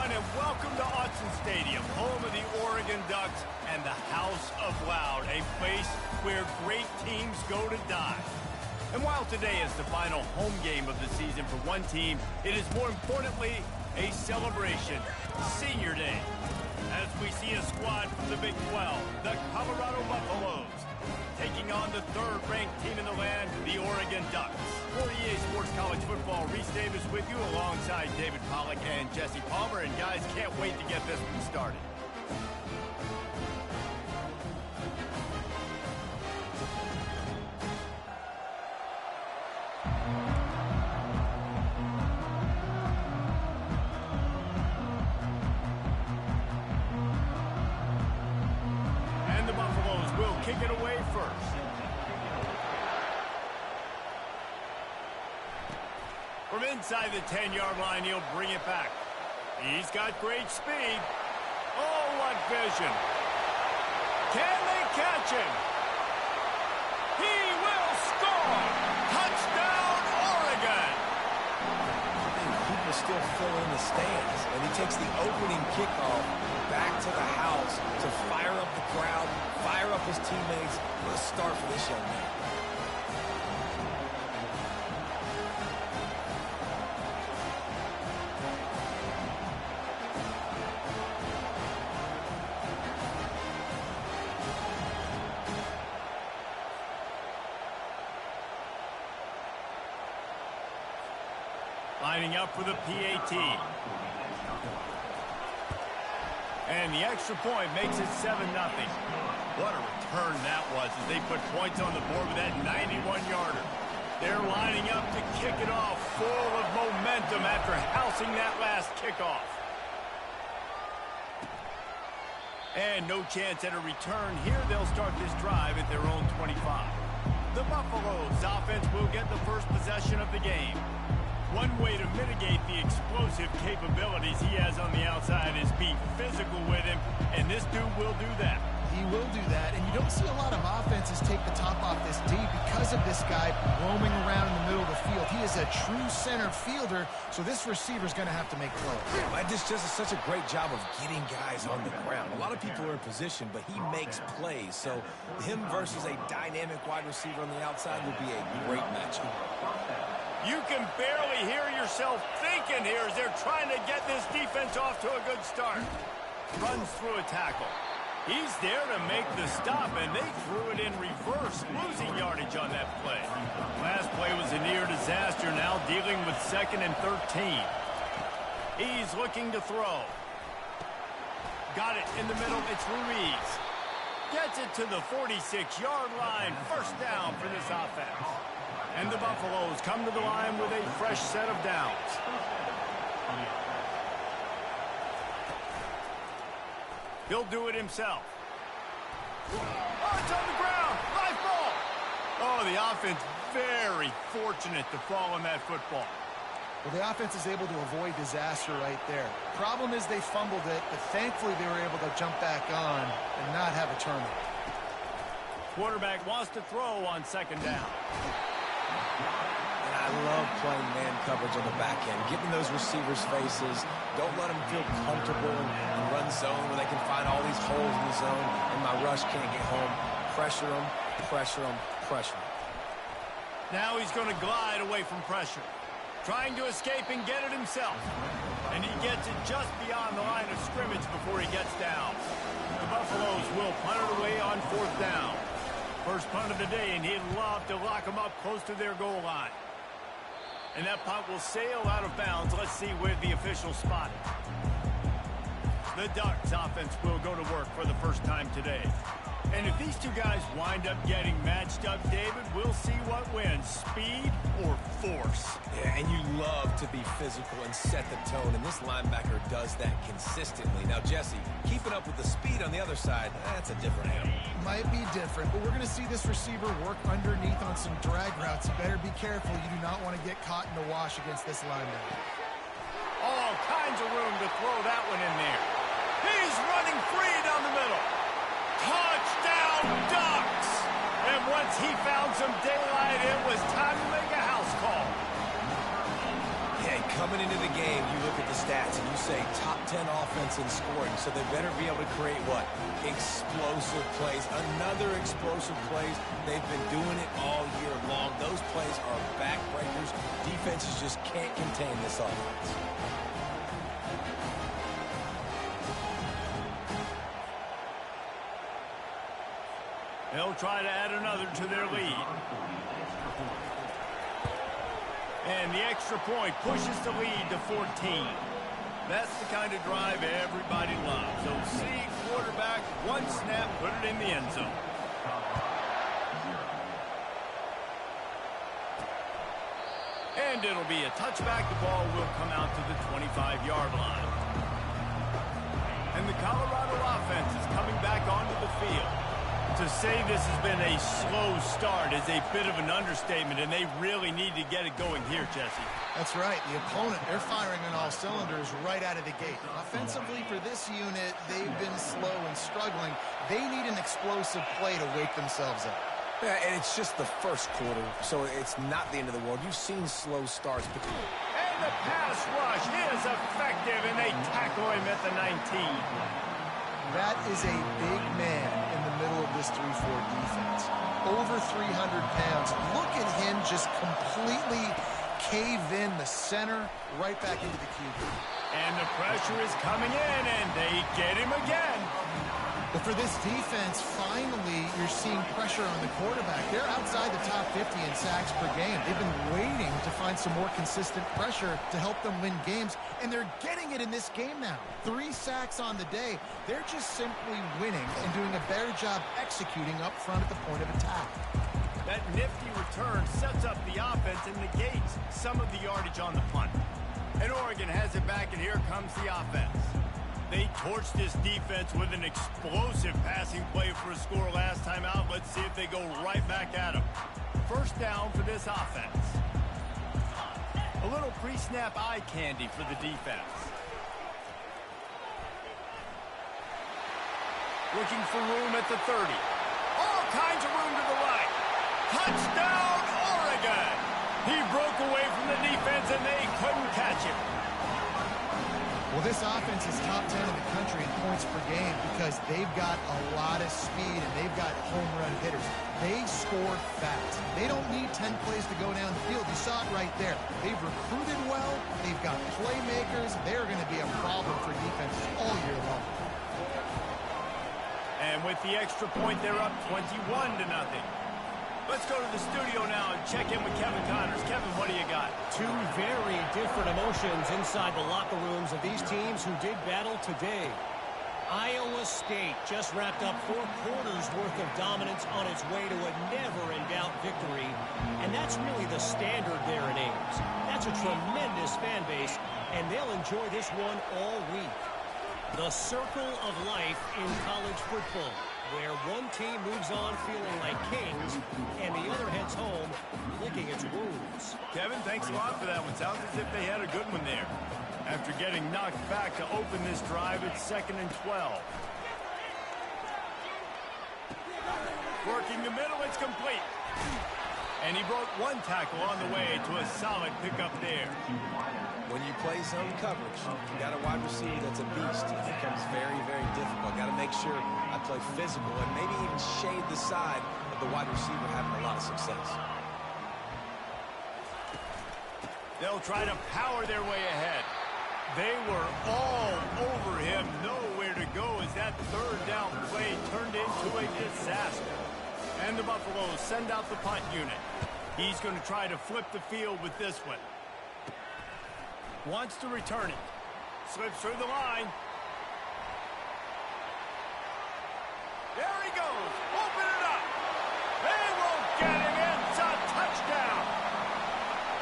everyone, and welcome to Autzen Stadium, home of the Oregon Ducks and the House of Loud, a place where great teams go to die. And while today is the final home game of the season for one team, it is more importantly a celebration, Senior Day. As we see a squad from the Big 12, the Colorado Buffaloes, taking on the third-ranked team in the land, the Oregon Ducks. For EA Sports College Football, Reese Davis with you alongside David Pollack and Jesse Palmer. And guys, can't wait to get this one started. And the Buffaloes will kick it away first. From inside the 10-yard line, he'll bring it back. He's got great speed. Oh, what vision. Can they catch him? He will score! Touchdown, Oregon! People still fill in the stands, and he takes the opening kickoff back to the house to fire up the crowd, fire up his teammates. What a start for this young man. Lining up for the PAT. And the extra point makes it 7-0. What a return that was as they put points on the board with that 91-yarder. They're lining up to kick it off full of momentum after housing that last kickoff. And no chance at a return here. They'll start this drive at their own 25. The Buffaloes offense will get the first possession of the game. One way to mitigate the explosive capabilities he has on the outside is be physical with him, and this dude will do that. He will do that, and you don't see a lot of offenses take the top off this D because of this guy roaming around in the middle of the field. He is a true center fielder, so this receiver's going to have to make plays. This just is such a great job of getting guys on the ground. A lot of people are in position, but he makes plays, so him versus a dynamic wide receiver on the outside will be a great matchup. You can barely hear yourself thinking here as they're trying to get this defense off to a good start. Runs through a tackle. He's there to make the stop, and they threw it in reverse, losing yardage on that play. Last play was a near disaster, now dealing with 2nd and 13. He's looking to throw. Got it in the middle, it's Ruiz. Gets it to the 46-yard line, first down for this offense. And the Buffaloes come to the line with a fresh set of downs. He'll do it himself. Oh, it's on the ground. Live ball. Oh, the offense very fortunate to fall on that football. Well, the offense is able to avoid disaster right there. Problem is they fumbled it, but thankfully they were able to jump back on and not have a turnover. Quarterback wants to throw on 2nd down. And I love playing man coverage on the back end, getting those receivers' faces. Don't let them feel comfortable in run zone where they can find all these holes in the zone and my rush can't get home. Pressure them, pressure them, pressure them. Now he's going to glide away from pressure. Trying to escape and get it himself. And he gets it just beyond the line of scrimmage before he gets down. The Buffaloes will punt it away on 4th down. First punt of the day, and he'd love to lock them up close to their goal line. And that punt will sail out of bounds. Let's see where the officials spot it. The Ducks offense will go to work for the first time today. And if these two guys wind up getting matched up, David, we'll see what wins, speed or force. Yeah, and you love to be physical and set the tone, and this linebacker does that consistently. Now, Jesse, keeping up with the speed on the other side, that's a different animal. Might be different, but we're going to see this receiver work underneath on some drag routes. You better be careful. You do not want to get caught in the wash against this linebacker. All kinds of room to throw that one in there. He's running free down the middle. Touchdown, Ducks! And once he found some daylight, it was time to make a house call. Yeah, he coming into the game, you look at the stats and you say top 10 offense in scoring, so they better be able to create what? Explosive plays. Another explosive plays. They've been doing it all year long. Those plays are backbreakers. Defenses just can't contain this offense. They'll try to add another to their lead. And the extra point pushes the lead to 14. That's the kind of drive everybody loves. So see quarterback, one snap, put it in the end zone. And it'll be a touchback. The ball will come out to the 25-yard line. And the Colorado offense is coming back onto the field. To say this has been a slow start is a bit of an understatement, and they really need to get it going here, Jesse. That's right. The opponent, they're firing on all cylinders right out of the gate. Offensively for this unit, they've been slow and struggling. They need an explosive play to wake themselves up. Yeah, and it's just the first quarter, so it's not the end of the world. You've seen slow starts. But... And the pass rush is effective, and they tackle him at the 19. That is a big man in the middle of this 3-4 defense. Over 300 pounds. Look at him just completely cave in the center, right back into the QB. And the pressure is coming in, and they get him again. But for this defense, finally, you're seeing pressure on the quarterback. They're outside the top 50 in sacks per game. They've been waiting to find some more consistent pressure to help them win games, and they're getting it in this game now. 3 sacks on the day. They're just simply winning and doing a better job executing up front at the point of attack. That nifty return sets up the offense and negates some of the yardage on the punt. And Oregon has it back, and here comes the offense. They torched this defense with an explosive passing play for a score last time out. Let's see if they go right back at them. First down for this offense. A little pre-snap eye candy for the defense. Looking for room at the 30. All kinds of room to the right. Touchdown, Oregon! He broke away from the defense, and they couldn't catch him. Well, this offense is top 10 in the country in points per game because they've got a lot of speed and they've got home run hitters. They score fast. They don't need 10 plays to go down the field. You saw it right there. They've recruited well. They've got playmakers. They're going to be a problem for defenses all year long. And with the extra point, they're up 21-0. Let's go to the studio now and check in with Kevin Connors. Kevin, what do you got? 2 very different emotions inside the locker rooms of these teams who did battle today. Iowa State just wrapped up 4 quarters worth of dominance on its way to a never-in-doubt victory. And that's really the standard there in Ames. That's a tremendous fan base, and they'll enjoy this one all week. The circle of life in college football, where one team moves on feeling like kings and the other heads home licking its wounds. Kevin, thanks a lot for that one. Sounds as if they had a good one there. After getting knocked back to open this drive, it's 2nd and 12. Working the middle, it's complete. And he broke 1 tackle on the way to a solid pickup there. When you play zone coverage, you got a wide receiver that's a beast. It becomes very, very difficult. Got to make sure I play physical and maybe even shade the side of the wide receiver having a lot of success. They'll try to power their way ahead. They were all over him. Nowhere to go as that 3rd down play turned into a disaster. And the Buffaloes send out the punt unit. He's going to try to flip the field with this one. Wants to return it. Slips through the line. There he goes. Open it up. They won't get him in. It's a touchdown.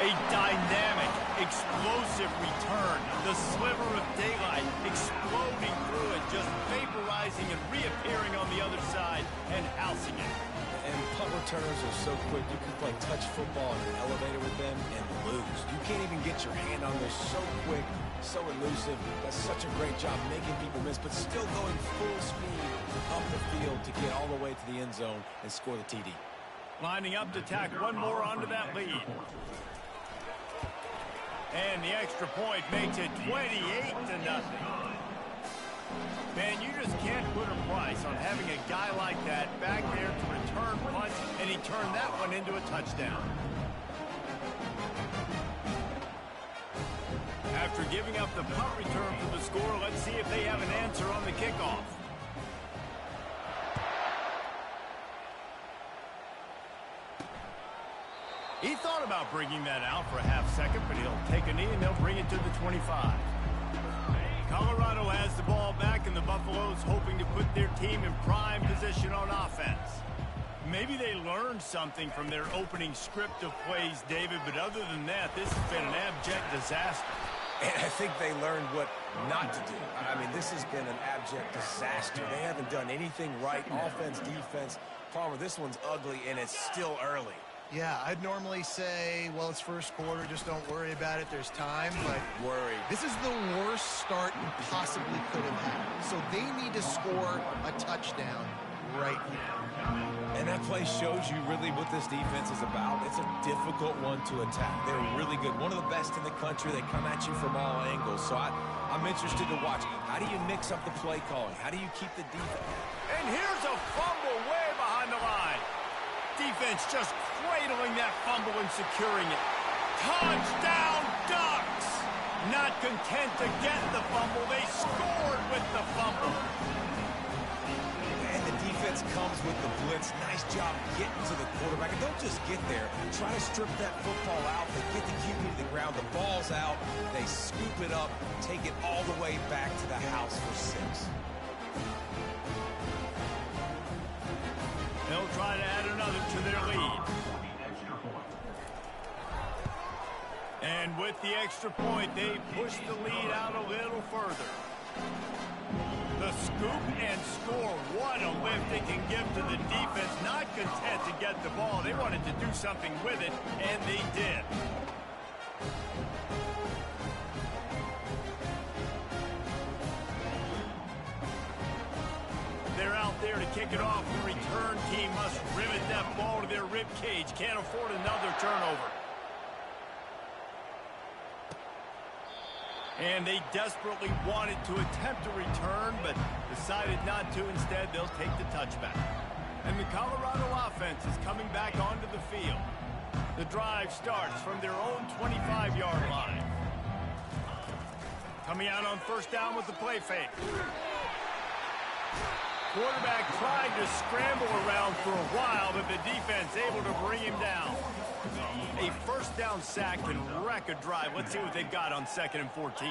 A dynamic, explosive return. The sliver of daylight exploding through it, just vaporizing and reappearing on the other side and housing it. And punt returners are so quick. You can play touch football in an elevator with them and lose. You can't even get your hand on those. So quick, so elusive. Does such a great job making people miss, but still going full speed up the field to get all the way to the end zone and score the TD. Lining up to tack one more onto that lead. And the extra point makes it 28-0. Man, you just can't put a price on having a guy like that back there to return punts, and he turned that one into a touchdown. After giving up the punt return for the score, let's see if they have an answer on the kickoff. He thought about bringing that out for a half second, but he'll take a knee and they'll bring it to the 25. Colorado has the ball back, and the Buffaloes hoping to put their team in prime position on offense. Maybe they learned something from their opening script of plays, David, but other than that, this has been an abject disaster. And I think they learned what not to do. I mean, this has been an abject disaster. They haven't done anything right, offense, defense. Palmer, this one's ugly, and it's still early. Yeah, I'd normally say, well, it's first quarter, just don't worry about it, there's time, but this is the worst start you possibly could have had. So they need to score a touchdown right here. And that play shows you really what this defense is about. It's a difficult one to attack. They're really good. One of the best in the country. They come at you from all angles. So I'm interested to watch. How do you mix up the play calling? How do you keep the defense? And here's a fumble way behind the line. Defense just cradling that fumble and securing it. Touchdown, Ducks! Not content to get the fumble, they scored with the fumble. And the defense comes with the blitz. Nice job getting to the quarterback. And don't just get there. Try to strip that football out. They get the QB to the ground. The ball's out. They scoop it up, take it all the way back to the house for 6. They'll try to add another to their lead. And with the extra point, they push the lead out a little further. The scoop and score. What a lift they can give to the defense. Not content to get the ball. They wanted to do something with it, and they did. They're out there to kick it off. The return team must rivet that ball to their rib cage. Can't afford another turnover. And they desperately wanted to attempt a return, but decided not to. Instead, they'll take the touchback. And the Colorado offense is coming back onto the field. The drive starts from their own 25-yard line. Coming out on first down with the play fake. Quarterback tried to scramble around for a while, but the defense able to bring him down. A first down sack can wreck a drive. Let's see what they've got on 2nd and 14.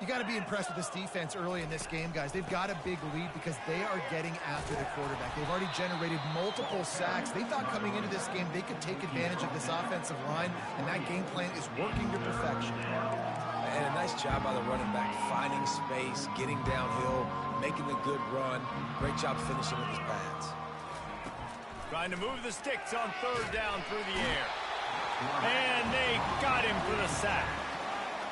You got to be impressed with this defense early in this game, guys. They've got a big lead because they are getting after the quarterback. They've already generated multiple sacks. They thought coming into this game they could take advantage of this offensive line, and that game plan is working to perfection. And a nice job by the running back, finding space, getting downhill, making a good run. Great job finishing with his pads. Trying to move the sticks on 3rd down through the air. And they got him for the sack.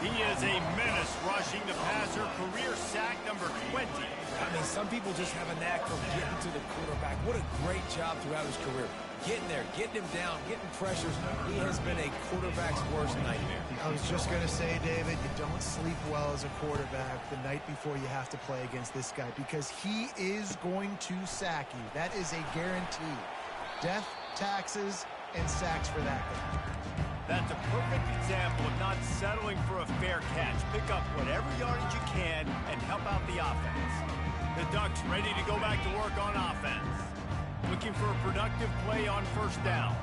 He is a menace rushing the passer. Career sack number 20. I mean, some people just have a knack for getting to the quarterback. What a great job throughout his career. Getting there, getting him down, getting pressures. He has been a quarterback's worst nightmare. I was just going to say, David, you don't sleep well as a quarterback the night before you have to play against this guy because he is going to sack you. That is a guarantee. Death, taxes, and sacks for that guy. That's a perfect example of not settling for a fair catch. Pick up whatever yardage you can and help out the offense. The Ducks ready to go back to work on offense. Looking for a productive play on first down.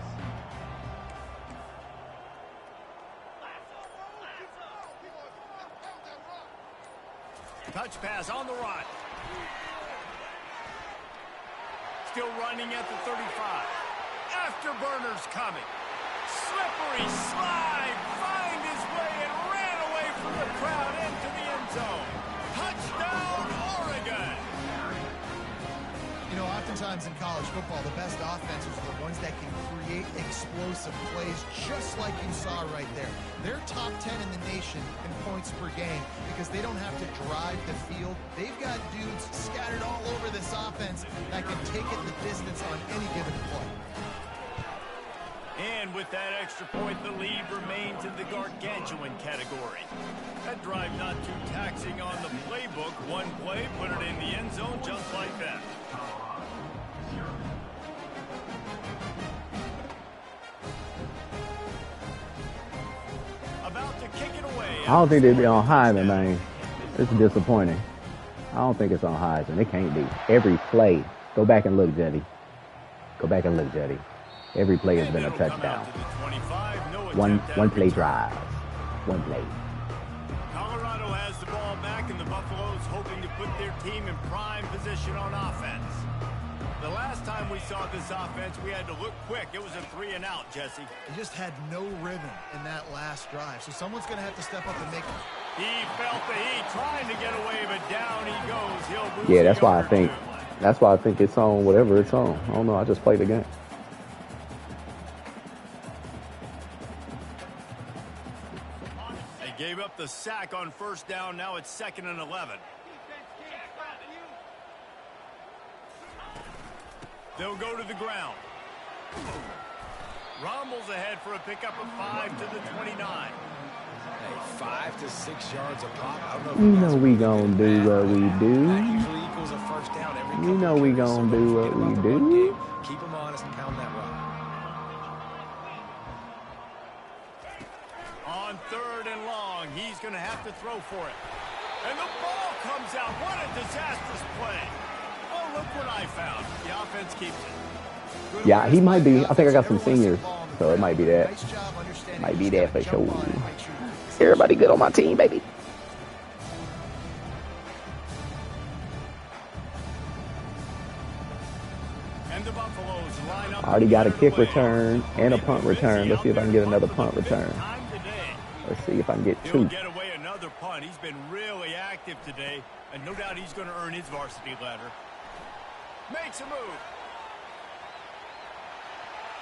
Touch pass on the run. Still running at the 35. Afterburners coming. Slippery slide, find his way and ran away from the crowd into the end zone. Touchdown, Oregon! You know, oftentimes in college football, the best offenses are the ones that can create explosive plays, just like you saw right there. They're top 10 in the nation in points per game because they don't have to drive the field. They've got dudes scattered all over this offense that can take it the distance on any given play. And with that extra point, the lead remains in the gargantuan category. That drive not too taxing on the playbook. One play, put it in the end zone just like that. About to kick it away. I don't think they'd be on Heisman, man. It's disappointing. I don't think it's on Heisman. It can't be. Every play. Go back and look, Jetty. Go back and look, Jetty. Every play has been a touchdown. One play drive. One play. Colorado has the ball back, and the Buffaloes hoping to put their team in prime position on offense. The last time we saw this offense, we had to look quick. It was a 3-and-out, Jesse. He just had no rhythm in that last drive, so someone's going to have to step up and make it. He felt the heat, trying to get away, but down he goes. He'll lose. Yeah, that's why I think. That's why I think it's on whatever it's on. I don't know. I just played the game. They gave up the sack on first down. Now it's 2nd and 11. They'll go to the ground. Rumbles ahead for a pickup of 5 to the 29. Hey, 5 to 6 yards a pop. I don't You know we gonna do what we do. That usually equals a first down every You know we gonna do what we do. Keep them honest and pound that rock. On 3rd and long, he's going to have to throw for it. And the ball comes out. What a disastrous play. Oh, look what I found. The offense keeps it. Good Yeah, he might be. I think I got some Everyone seniors, has the ball in the so it might be that. Nice job understanding Might be who's that got for the jump sure. on and make sure Everybody good on my team, baby. And the Buffaloes line up. I already got a kick return and a punt return. Let's see if I can get another punt return. Let's see if I can get He'll 2. get away another punt. He's been really active today, and no doubt he's going to earn his varsity ladder. Makes a move.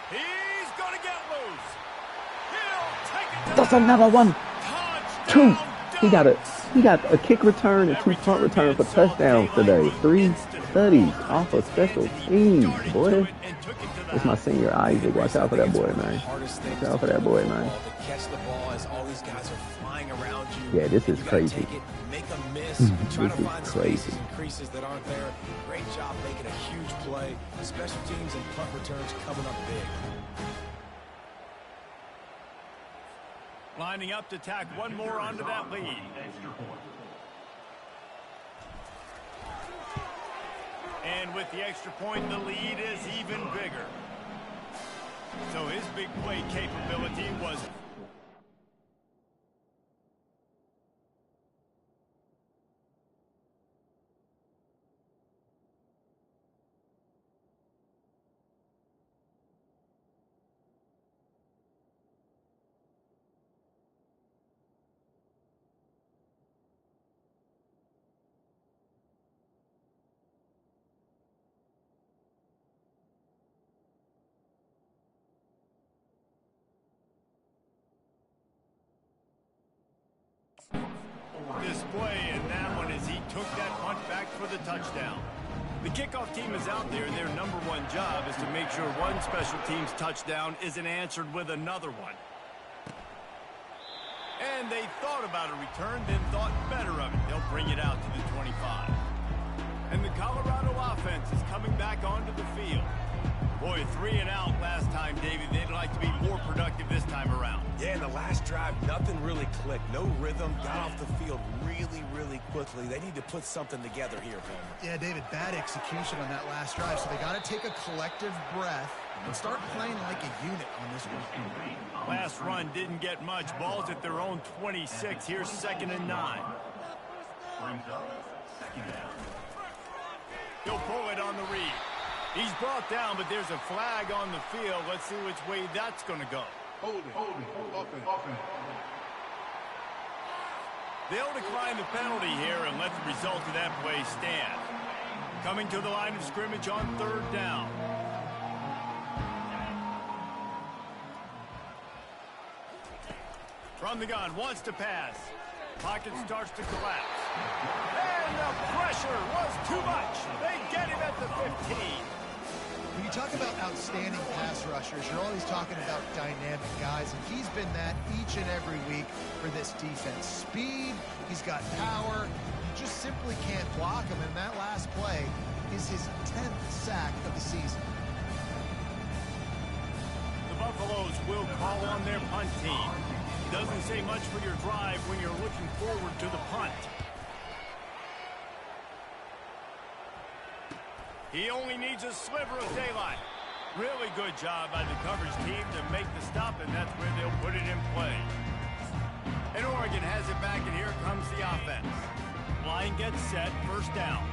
He's going to get loose. He'll take it down. That's another one. Touchdown, 2. He got a kick return and 2 punt returns for touchdowns today. 3 studies off of special teams, boy. It's my senior Isaac. Watch out for that boy, man. Watch out for that boy, man. Catch the ball as all these guys are flying around you. Yeah, this is crazy. Make a miss. This Try to is find crazy. spaces and creases that aren't there. Great job making a huge play. Special teams and punt returns coming up big. Lining up to tack one more onto that lead. And with the extra point, the lead is even bigger. So his big play capability was... display in that one as he took that punt back for the touchdown. The kickoff team is out there, and their #1 job is to make sure one special team's touchdown isn't answered with another one. And they thought about a return, then thought better of it. They'll bring it out to the 25. And the Colorado offense is coming back onto the field. Boy, 3-and-out last time, Davey. They'd like to be more productive this time around. Yeah, in the last drive, nothing really clicked. No rhythm. Got off the field really quickly. They need to put something together here, Homer. Yeah, David, bad execution on that last drive, so they got to take a collective breath and start playing like a unit on this one. Last run didn't get much. Ball's at their own 26. Here's 2nd and 9. He'll pull it on the read. He's brought down, but there's a flag on the field. Let's see which way that's going to go. Holding. They'll decline the penalty here and let the result of that play stand. Coming to the line of scrimmage on 3rd down. From the gun, wants to pass. Pocket starts to collapse. And the pressure was too much. They get him at the 15. When you talk about outstanding pass rushers, you're always talking about dynamic guys, and he's been that each and every week for this defense. Speed, he's got power, you just simply can't block him, and that last play is his 10th sack of the season. The Buffaloes will call on their punt team. Doesn't say much for your drive when you're looking forward to the punt. He only needs a sliver of daylight. Really good job by the coverage team to make the stop, and that's where they'll put it in play. And Oregon has it back, and here comes the offense. Line gets set, first down.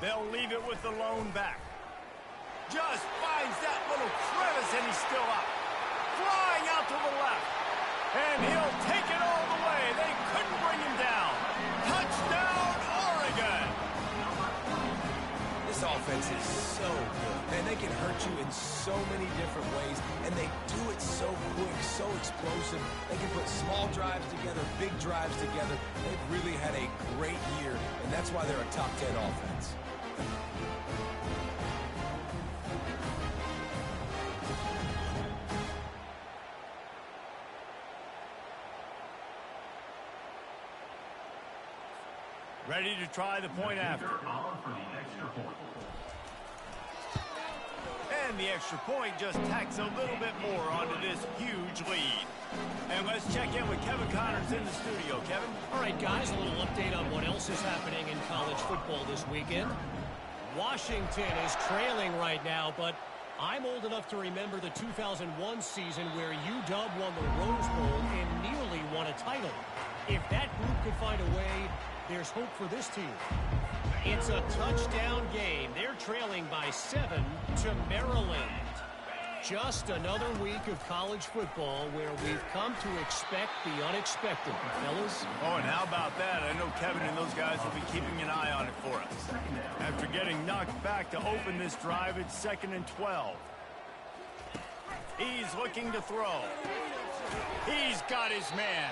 They'll leave it with the lone back. Just finds that little crevice, and he's still up. Flying out to the left. And he'll take it all the way. They couldn't bring him down. Touchdown, Oregon! This offense is so good. Man, they can hurt you in so many different ways, and they do it so quick, so explosive. They can put small drives together, big drives together. They've really had a great year, and that's why they're a top 10 offense. Ready to try the point after. And the extra point just tacks a little bit more onto this huge lead. And let's check in with Kevin Connors in the studio. Kevin? All right, guys, a little update on what else is happening in college football this weekend. Washington is trailing right now, but I'm old enough to remember the 2001 season where UW won the Rose Bowl and nearly won a title. If that group could find a way, there's hope for this team. It's a touchdown game. They're trailing by 7 to Maryland. Just another week of college football where we've come to expect the unexpected, fellas. Oh, and how about that? I know Kevin and those guys will be keeping an eye on it for us. After getting knocked back to open this drive, it's 2nd and 12. He's looking to throw. He's got his man.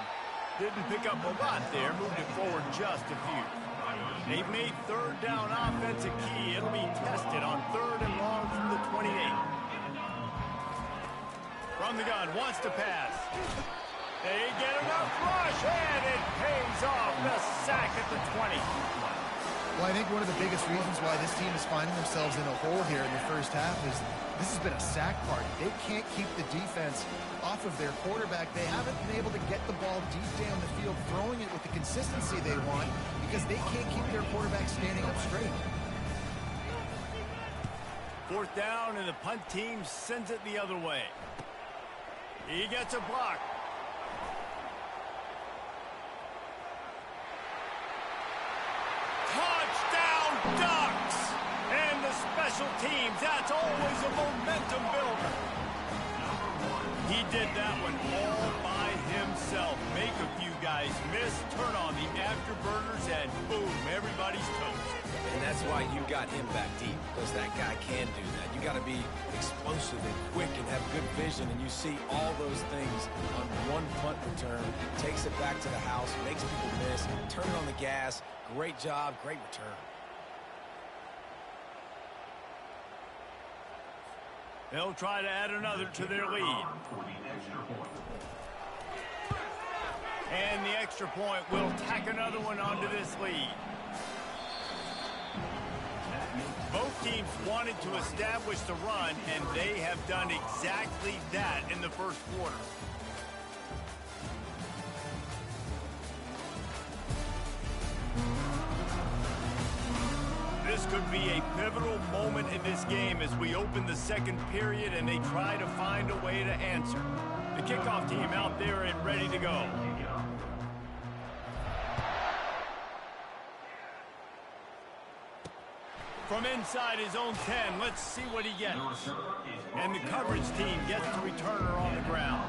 Didn't pick up a lot there, moved it forward just a few. They've made third down offense a key. It'll be tested on 3rd and long from the 28. From the gun, wants to pass. They get enough rush, and it pays off. The sack at the 20. Well, I think one of the biggest reasons why this team is finding themselves in a hole here in the first half is this has been a sack party. They can't keep the defense off of their quarterback. They haven't been able to get the ball deep down the field, throwing it with the consistency they want because they can't keep their quarterback standing up straight. 4th down, and the punt team sends it the other way. He gets a block. Touchdown, Ducks! And the special teams, that's always a momentum builder. He did that one all by himself. Make a few guys miss, turn on the afterburners, and boom, everybody's toast. And that's why you got him back deep, because that guy can do that. You got to be explosive and quick and have good vision, and you see all those things on one punt return. Takes it back to the house, makes people miss, turn it on the gas. Great job, great return. They'll try to add another to their lead. And the extra point will tack another one onto this lead. Both teams wanted to establish the run, and they have done exactly that in the first quarter. This could be a pivotal moment in this game as we open the second period and they try to find a way to answer. The kickoff team out there and ready to go. From inside his own 10, let's see what he gets. And the coverage team gets the returner on the ground.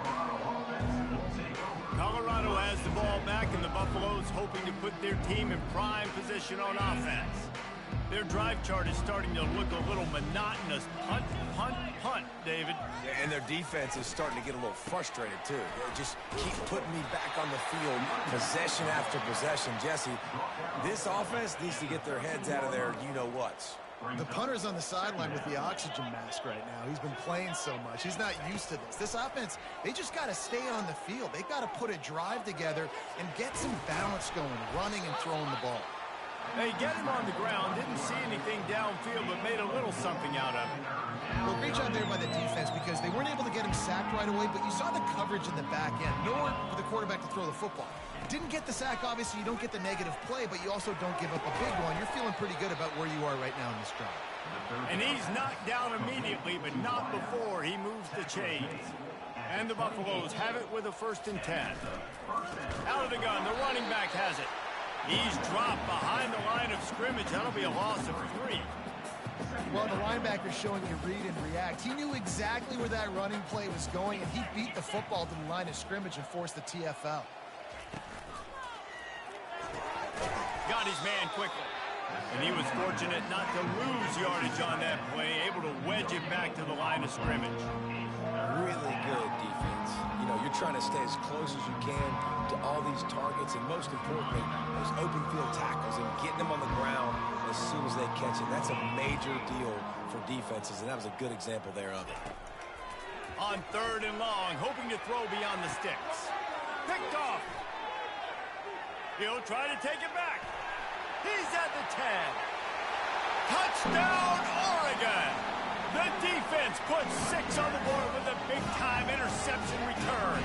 Colorado has the ball back, and the Buffaloes hoping to put their team in prime position on offense. Their drive chart is starting to look a little monotonous. Punt, punt, punt, David. Yeah, and their defense is starting to get a little frustrated, too. They just keep putting me back on the field, possession after possession. Jesse, this offense needs to get their heads out of their you-know-whats. The punter's on the sideline with the oxygen mask right now. He's been playing so much. He's not used to this. This offense, they just got to stay on the field. They got to put a drive together and get some balance going, running and throwing the ball. They get him on the ground, didn't see anything downfield, but made a little something out of it. Well, great job there by the defense because they weren't able to get him sacked right away, but you saw the coverage in the back end. Nowhere for the quarterback to throw the football. Didn't get the sack, obviously. You don't get the negative play, but you also don't give up a big one. You're feeling pretty good about where you are right now in this drive. And he's knocked down immediately, but not before he moves the chains. And the Buffaloes have it with a 1st and 10. Out of the gun, the running back has it. He's dropped behind the line of scrimmage. That'll be a loss of 3. Well, the linebacker's showing you read and react. He knew exactly where that running play was going, and he beat the football to the line of scrimmage and forced the TFL. Got his man quickly. And he was fortunate not to lose yardage on that play, able to wedge it back to the line of scrimmage. Really good defense. You know, you're trying to stay as close as you can to all these targets, and most importantly, those open field tackles and getting them on the ground as soon as they catch it. That's a major deal for defenses, and that was a good example there of it. On 3rd and long, hoping to throw beyond the sticks. Picked off. He'll try to take it back. He's at the 10. Touchdown, Oregon! The defense puts 6 on the board with a big-time interception return.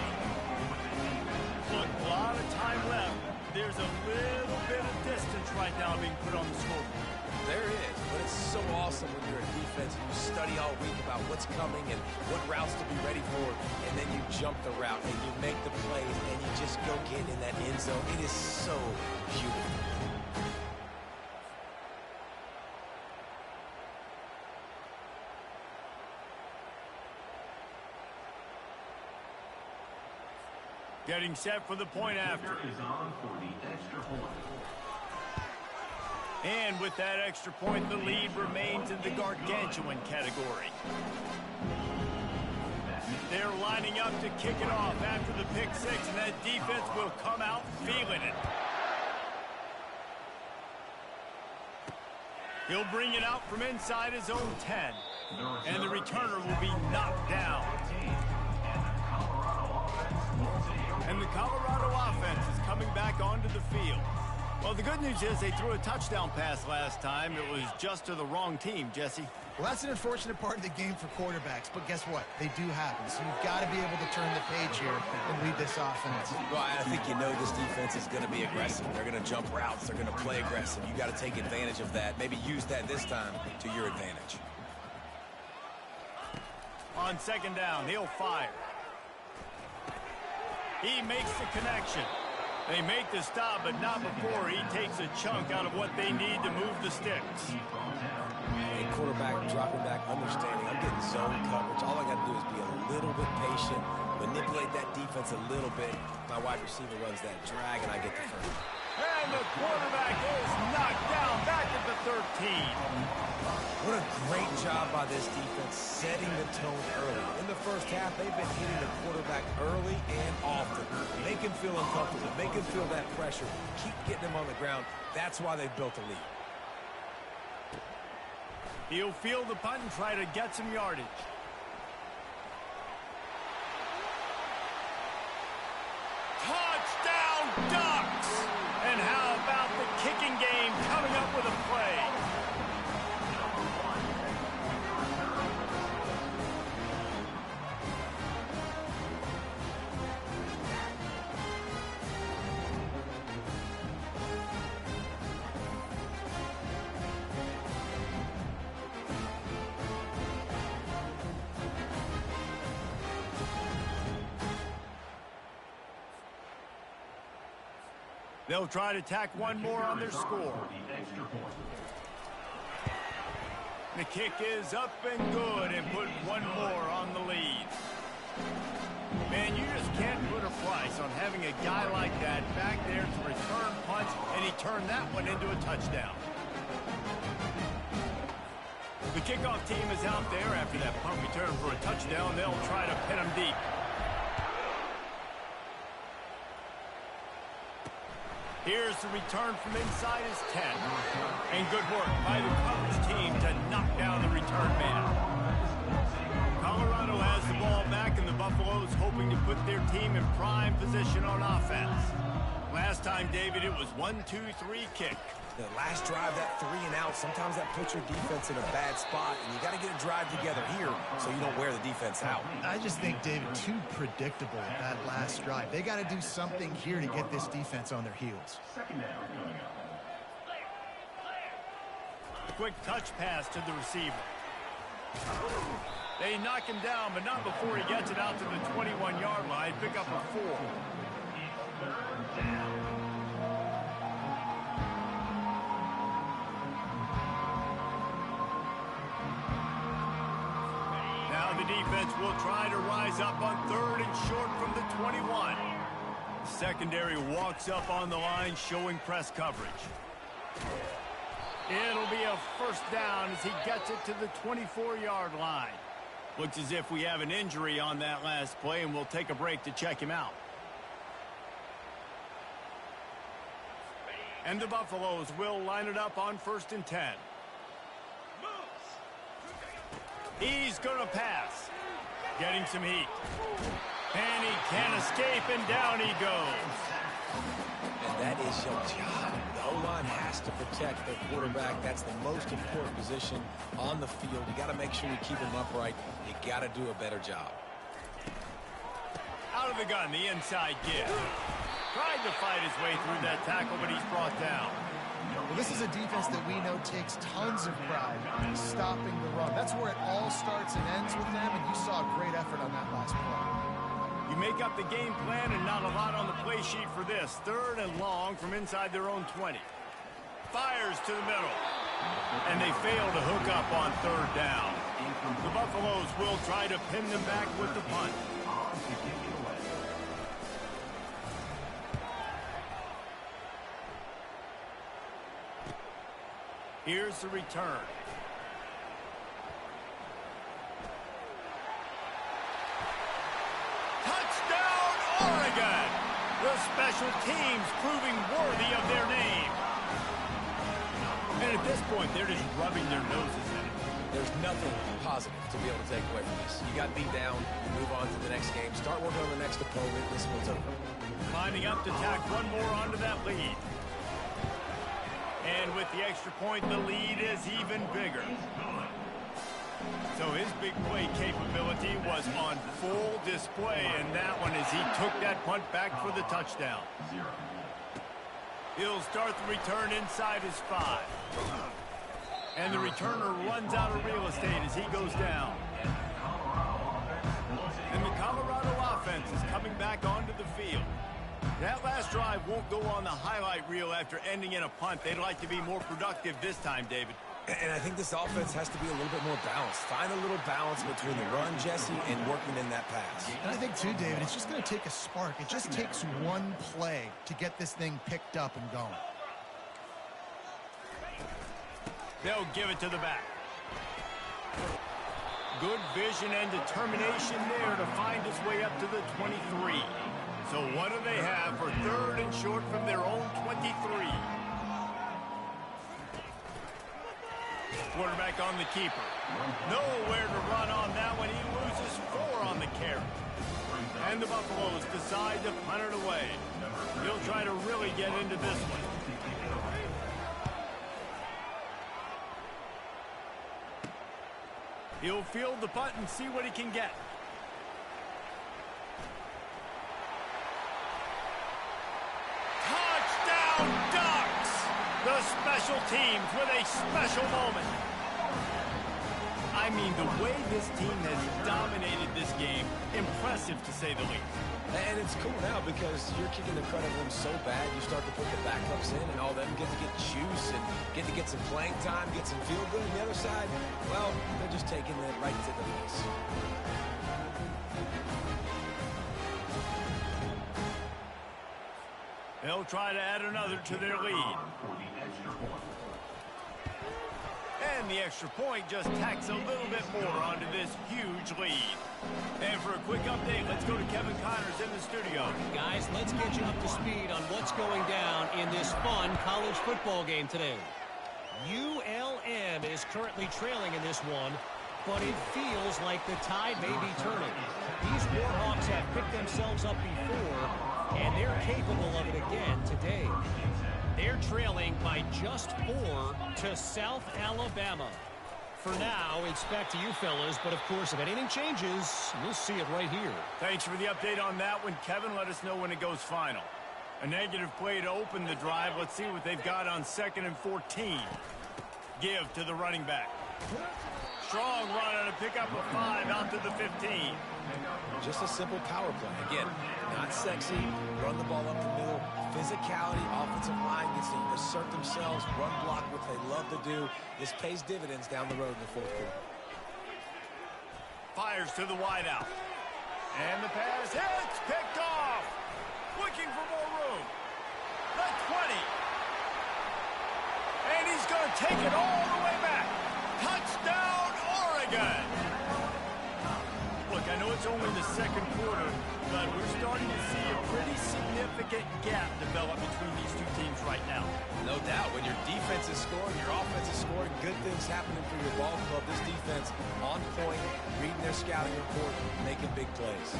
Look, a lot of time left. There's a little bit of distance right now being put on the scoreboard. There is, but it's so awesome when you're a defense and you study all week about what's coming and what routes to be ready for, and then you jump the route and you make the plays and you just go get in that end zone. It is so beautiful. Getting set for the point after. And with that extra point, the lead remains in the gargantuan category. They're lining up to kick it off after the pick 6, and that defense will come out feeling it. He'll bring it out from inside his own 10, and the returner will be knocked down. And the Colorado offense is coming back onto the field. Well, the good news is they threw a touchdown pass last time. It was just to the wrong team, Jesse. Well, that's an unfortunate part of the game for quarterbacks, but guess what? They do happen. So you've got to be able to turn the page here and lead this offense. Well, I think you know this defense is going to be aggressive. They're going to jump routes. They're going to play aggressive. You got to take advantage of that. Maybe use that this time to your advantage. On 2nd down, he'll fire. He makes the connection. They make the stop, but not before he takes a chunk out of what they need to move the sticks. And quarterback dropping back, understanding. I'm getting zone coverage. All I got to do is be a little bit patient, manipulate that defense a little bit. My wide receiver runs that drag, and I get the first. And the quarterback is knocked down back at the 13. What a great job by this defense setting the tone early. In the first half, they've been hitting the quarterback early and often. Make him feel uncomfortable. Make him feel that pressure. Keep getting him on the ground. That's why they've built a lead. He'll field the punt and try to get some yardage. Touchdown, Ducks! And how about the kicking game coming up with a play? They'll try to tack one more on their score. The kick is up and good and put one more on the lead. Man, you just can't put a price on having a guy like that back there to return punts, and he turned that one into a touchdown. The kickoff team is out there after that punt return for a touchdown. They'll try to pin him deep. Here's the return from inside his 10. And good work by the coverage team to knock down the return man. Colorado has the ball back, and the Buffaloes hoping to put their team in prime position on offense. Last time, David, it was 1-2-3 kick. The last drive, that 3 and out, sometimes that puts your defense in a bad spot, and you got to get a drive together here so you don't wear the defense out. I just think, David, too predictable that last drive. They got to do something here to get this defense on their heels. Quick touch pass to the receiver. They knock him down, but not before he gets it out to the 21-yard line. Pick up a 4. The defense will try to rise up on 3rd and short from the 21. The secondary walks up on the line, showing press coverage. It'll be a first down as he gets it to the 24-yard line. Looks as if we have an injury on that last play, and we'll take a break to check him out. And the Buffaloes will line it up on 1st and 10. He's going to pass. Getting some heat. And he can't escape, and down he goes. And that is your job. The O-line has to protect their quarterback. That's the most important position on the field. You got to make sure you keep him upright. You got to do a better job. Out of the gun, the inside give. Tried to fight his way through that tackle, but he's brought down. Well, this is a defense that we know takes tons of pride in stopping the run. That's where it all starts and ends with them, and you saw a great effort on that last play. You make up the game plan, and not a lot on the play sheet for this. 3rd and long from inside their own 20. Fires to the middle. And they fail to hook up on 3rd down. The Buffaloes will try to pin them back with the punt. Here's the return. Touchdown, Oregon! The special teams proving worthy of their name. And at this point, they're just rubbing their noses in it. There's nothing positive to be able to take away from this. You got beat down, move on to the next game, start working on the next opponent. This one's over. Lining up to tack one more onto that lead. And with the extra point, the lead is even bigger. So his big play capability was on full display, and that one as he took that punt back for the touchdown. He'll start the return inside his 5. And the returner runs out of real estate as he goes down. And the Colorado offense is coming back onto the field. That last drive won't go on the highlight reel after ending in a punt. They'd like to be more productive this time, David. And I think this offense has to be a little bit more balanced. Find a little balance between the run, Jesse, and working in that pass. And I think, too, David, it's just going to take a spark. It just takes one play to get this thing picked up and going. They'll give it to the back. Good vision and determination there to find his way up to the 23. So what do they have for 3rd and short from their own 23? Quarterback on the keeper. Nowhere to run on that one. He loses 4 on the carry. And the Buffaloes decide to punt it away. He'll try to really get into this one. He'll field the punt and see what he can get. Touchdown Ducks! The special teams with a special moment. I mean, the way this team has dominated this game, impressive to say the least. And it's cool now because you're kicking the crud out of them so bad, you start to put the backups in, and all of them get to get juice and get to get some playing time, get some feel good. On the other side, well, they're just taking it right to the face. They'll try to add another to their lead. And the extra point just tacks a little bit more onto this huge lead. And for a quick update, let's go to Kevin Connors in the studio. Guys, let's get you up to speed on what's going down in this fun college football game today. ULM is currently trailing in this one, but it feels like the tide may be turning. These Warhawks have picked themselves up before, and they're capable of it again today. They're trailing by just 4 to South Alabama. For now, it's back to you fellas, but of course, if anything changes, you'll see it right here. Thanks for the update on that one, Kevin. Let us know when it goes final. A negative play to open the drive. Let's see what they've got on 2nd and 14. Give to the running back. Strong run on a pickup of 5 out to the 15. Just a simple power play. Again, not sexy, run the ball up the middle. Physicality, offensive line gets to assert themselves, run block, what they love to do. This pays dividends down the road in the 4th quarter. Fires to the wideout. And the pass hits, picked off. Looking for more room. The 20. And he's going to take it all the way back. Touchdown, Oregon. Look, I know it's only the 2nd quarter, but we're starting to see a pretty significant gap develop between these two teams right now. No doubt. When your defense is scoring, your offense is scoring, good things happening for your ball club. This defense on point, reading their scouting report, making big plays.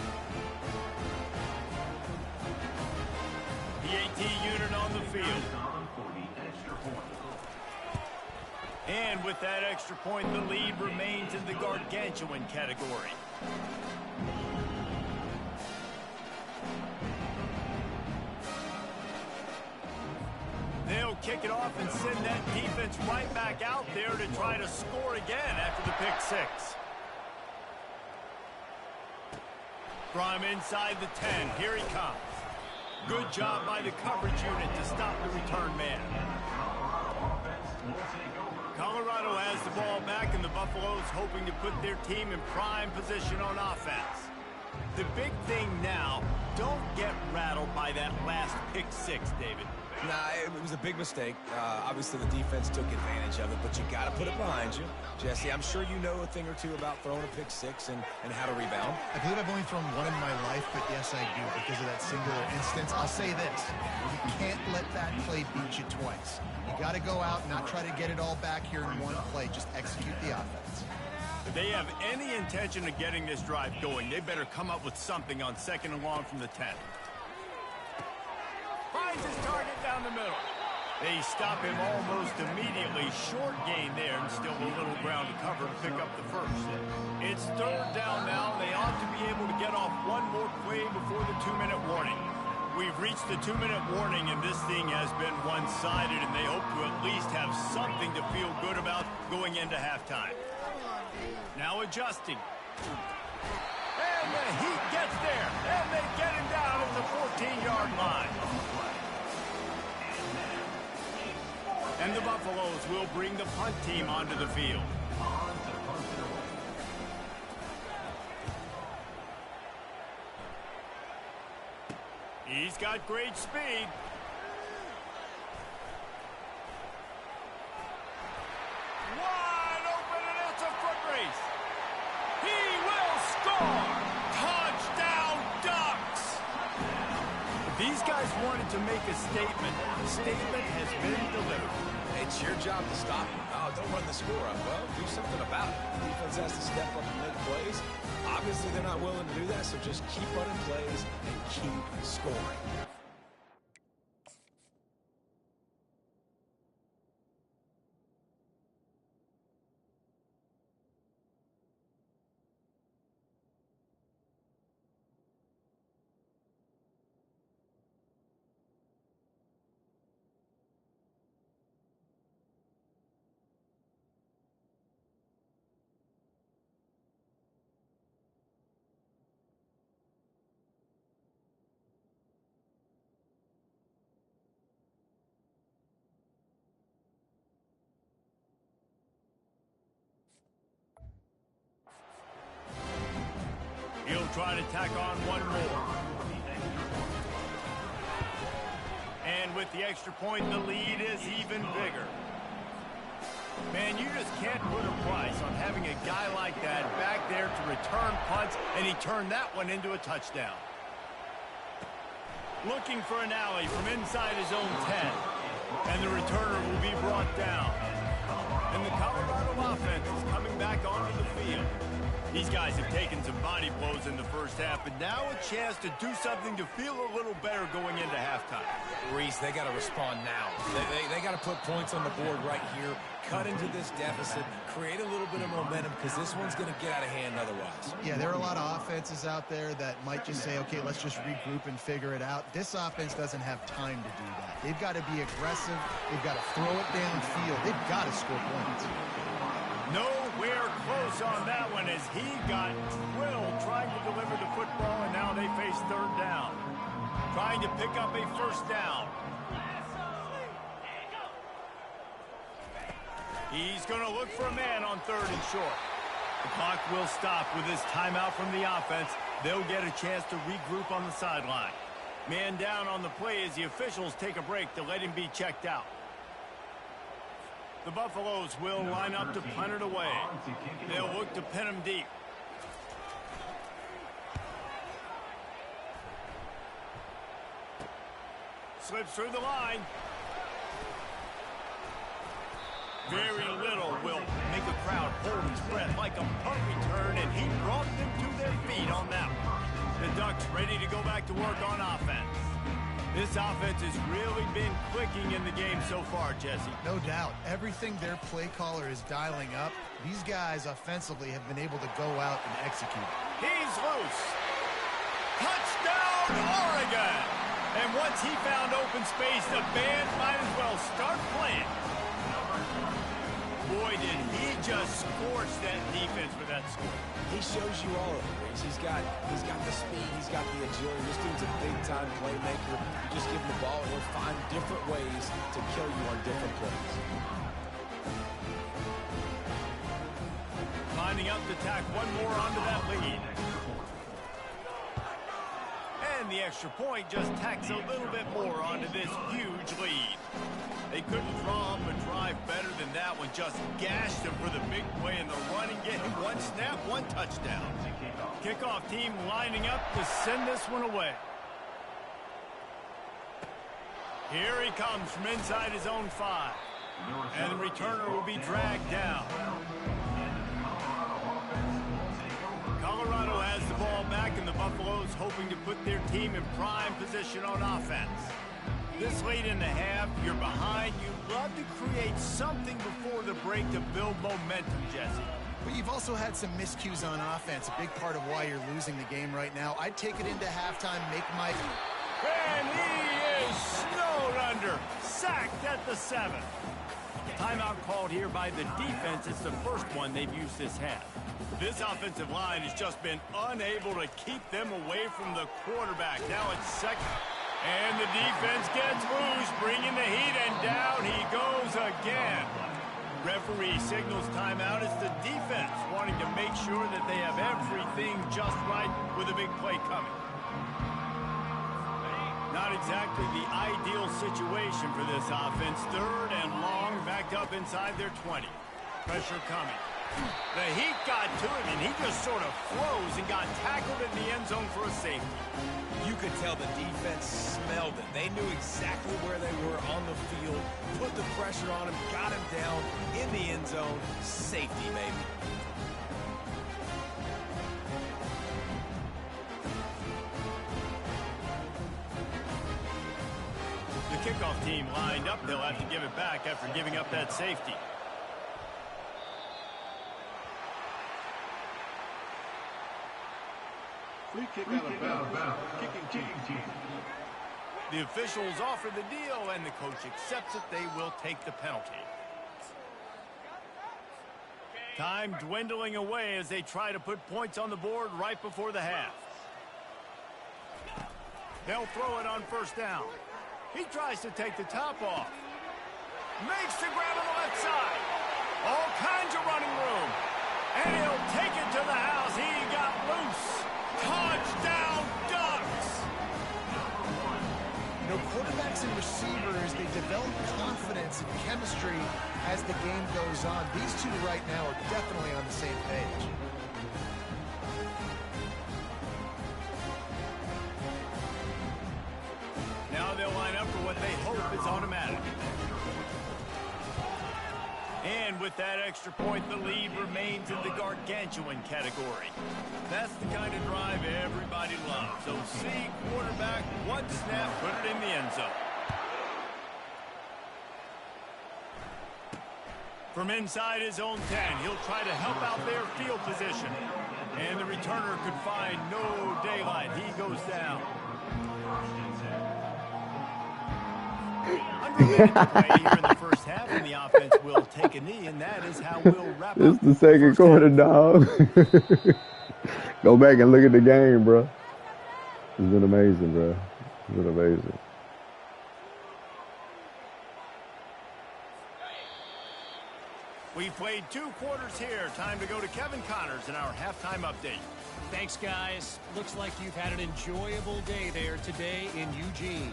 The AT unit on the field. And with that extra point, the lead remains in the gargantuan category. They'll kick it off and send that defense right back out there to try to score again after the pick 6. From inside the 10, here he comes. Good job by the coverage unit to stop the return man. Colorado has the ball back, and the Buffaloes hoping to put their team in prime position on offense. The big thing now, don't get rattled by that last pick 6, David. Nah, it was a big mistake. Obviously, the defense took advantage of it, but you got to put it behind you. Jesse, I'm sure you know a thing or two about throwing a pick 6 and how to rebound. I believe I've only thrown one in my life, but yes, I do, because of that singular instance. I'll say this. You can't let that play beat you twice. You got to go out and not try to get it all back here in one play. Just execute the offense. If they have any intention of getting this drive going, they better come up with something on 2nd and long from the 10. Finds his target down the middle. They stop him almost immediately. Short gain there, and still a little ground to cover to pick up the 1st. It's 3rd down now. They ought to be able to get off one more play before the 2-minute warning. We've reached the 2-minute warning, and this thing has been one-sided, and they hope to at least have something to feel good about going into halftime. Now adjusting. And the Heat gets there, and they get him down at the 14-yard line. And the Buffaloes will bring the punt team onto the field. He's got great speed. Wide open, and it's a foot race. He will score. Touchdown, Ducks. These guys wanted to make a statement. The statement has been delivered. It's your job to stop him. Oh, don't run the score up. Well, do something about it. The defense has to step up and make plays. Obviously, they're not willing to do that, so just keep running plays and keep scoring. He'll try to tack on one more. And with the extra point, the lead is even bigger. Man, you just can't put a price on having a guy like that back there to return punts, and he turned that one into a touchdown. Looking for an alley from inside his own 10, and the returner will be brought down. And the Colorado offense is coming back onto the field. These guys have taken some body blows in the first half, but now a chance to do something to feel a little better going into halftime. Reese, they got to respond now. They got to put points on the board right here, cut into this deficit, create a little bit of momentum, because this one's going to get out of hand otherwise. Yeah, there are a lot of offenses out there that might just say, okay, let's just regroup and figure it out. This offense doesn't have time to do that. They've got to be aggressive. They've got to throw it downfield. They've got to score points. Nowhere close on that one as he got drilled trying to deliver the football, and now they face third down. Trying to pick up a first down. He's going to look for a man on third and short. The clock will stop with this timeout from the offense. They'll get a chance to regroup on the sideline. Man down on the play as the officials take a break to let him be checked out. The Buffaloes will line up to punt it away. They'll look to pin him deep. Slips through the line. Very little will make a crowd hold its breath like a punt return, and he brought them to their feet on that one. The Ducks ready to go back to work on offense. This offense has really been clicking in the game so far, Jesse. No doubt. Everything their play caller is dialing up, these guys offensively have been able to go out and execute. He's loose. Touchdown, Oregon! And once he found open space, the band might as well start playing. Boy, did he just scorch that defense with that score. He shows you all of it, Reese. He's got the speed, he's got the agility. This dude's a big-time playmaker. You just give him the ball, and he'll find different ways to kill you on different plays. Lining up to tack one more onto that lead. And the extra point just tacks a little bit more onto this huge lead. They couldn't draw up a drive better than that one. Just gashed him for the big play in the running game. One snap, one touchdown. Kickoff team lining up to send this one away. Here he comes from inside his own 5. And the returner will be dragged down. Colorado has the ball back, and the Buffaloes hoping to put their team in prime position on offense. This late in the half, you're behind. You love to create something before the break to build momentum, Jesse. But you've also had some miscues on offense, a big part of why you're losing the game right now. I'd take it into halftime, make my... And he is snowed under, sacked at the 7. Timeout called here by the defense. It's the first one they've used this half. This offensive line has just been unable to keep them away from the quarterback. Now it's second. And the defense gets loose, bringing the heat, and down he goes again. Referee signals timeout. It's the defense wanting to make sure that they have everything just right with a big play coming. Not exactly the ideal situation for this offense. Third and long, backed up inside their 20. Pressure coming. The heat got to him, and he just sort of froze and got tackled in the end zone for a safety. You could tell the defense smelled it. They knew exactly where they were on the field, put the pressure on him, got him down in the end zone. Safety, baby. The kickoff team lined up. They'll have to give it back after giving up that safety. Free kick out of bounds. Kicking team. The officials offer the deal, and the coach accepts it. They will take the penalty. Time dwindling away as they try to put points on the board right before the half. They'll throw it on first down. He tries to take the top off. Makes the grab on the left side. All kinds of running room. And he'll take it to the house. He got loose. Touchdown, Ducks! You know, quarterbacks and receivers, they develop confidence and chemistry as the game goes on. These two right now are definitely on the same page. Now they'll line up for what they hope is automatic. And with that extra point, the lead remains in the gargantuan category. That's the kind of drive everybody loves. So see quarterback, one snap, put it in the end zone. From inside his own 10, he'll try to help out their field position. And the returner could find no daylight. He goes down. Under a minute to play here in the first half, and the offense will take a knee, and that is how we'll wrap up. This is the second quarter, dog. Go back and look at the game, bro. It's been amazing, bro. It's been amazing. We've played 2 quarters here. Time to go to Kevin Connors in our halftime update. Thanks, guys. Looks like you've had an enjoyable day there today in Eugene.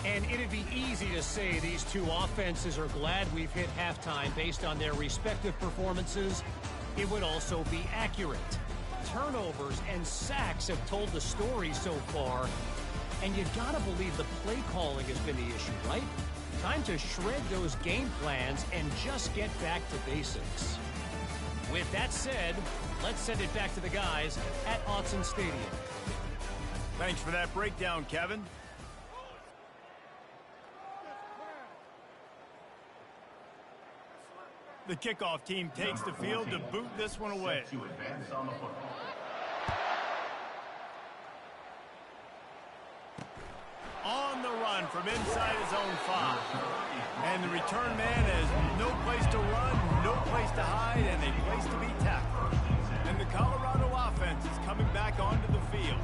And it'd be easy to say these two offenses are glad we've hit halftime based on their respective performances. It would also be accurate. Turnovers and sacks have told the story so far. And you gotta believe the play calling has been the issue, right? Time to shred those game plans and just get back to basics. With that said, let's send it back to the guys at Autzen Stadium. Thanks for that breakdown, Kevin. The kickoff team takes the field to boot this one away. On the run from inside his own 5. And the return man has no place to run, no place to hide, and a place to be tackled. And the Colorado offense is coming back onto the field.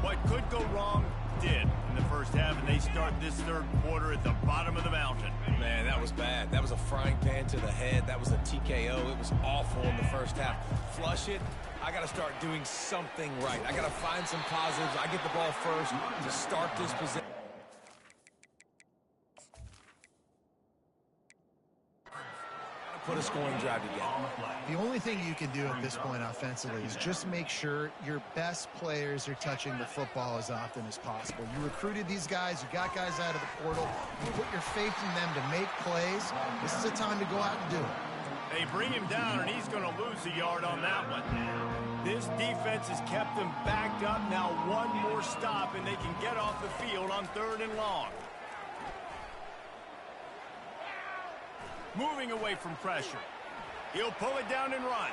What could go wrong did in the first half, and they start this third quarter at the bottom of the mountain. Man, that was bad. That was a frying pan to the head. That was a TKO. It was awful in the first half. Flush it. I got to start doing something right. I got to find some positives. I get the ball first to start this possession. Put a scoring drive together. The only thing you can do at this point offensively is just make sure your best players are touching the football as often as possible. You recruited these guys, you got guys out of the portal, you put your faith in them to make plays. This is a time to go out and do it. They bring him down, and he's going to lose a yard on that one. This defense has kept them backed up. Now one more stop, and they can get off the field on 3rd and long. Moving away from pressure. He'll pull it down and run.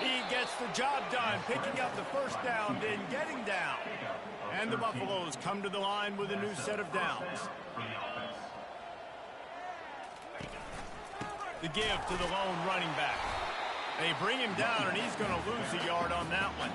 He gets the job done, picking up the first down, then getting down. And the Buffaloes come to the line with a new set of downs. The give to the lone running back. They bring him down, and he's going to lose a yard on that one.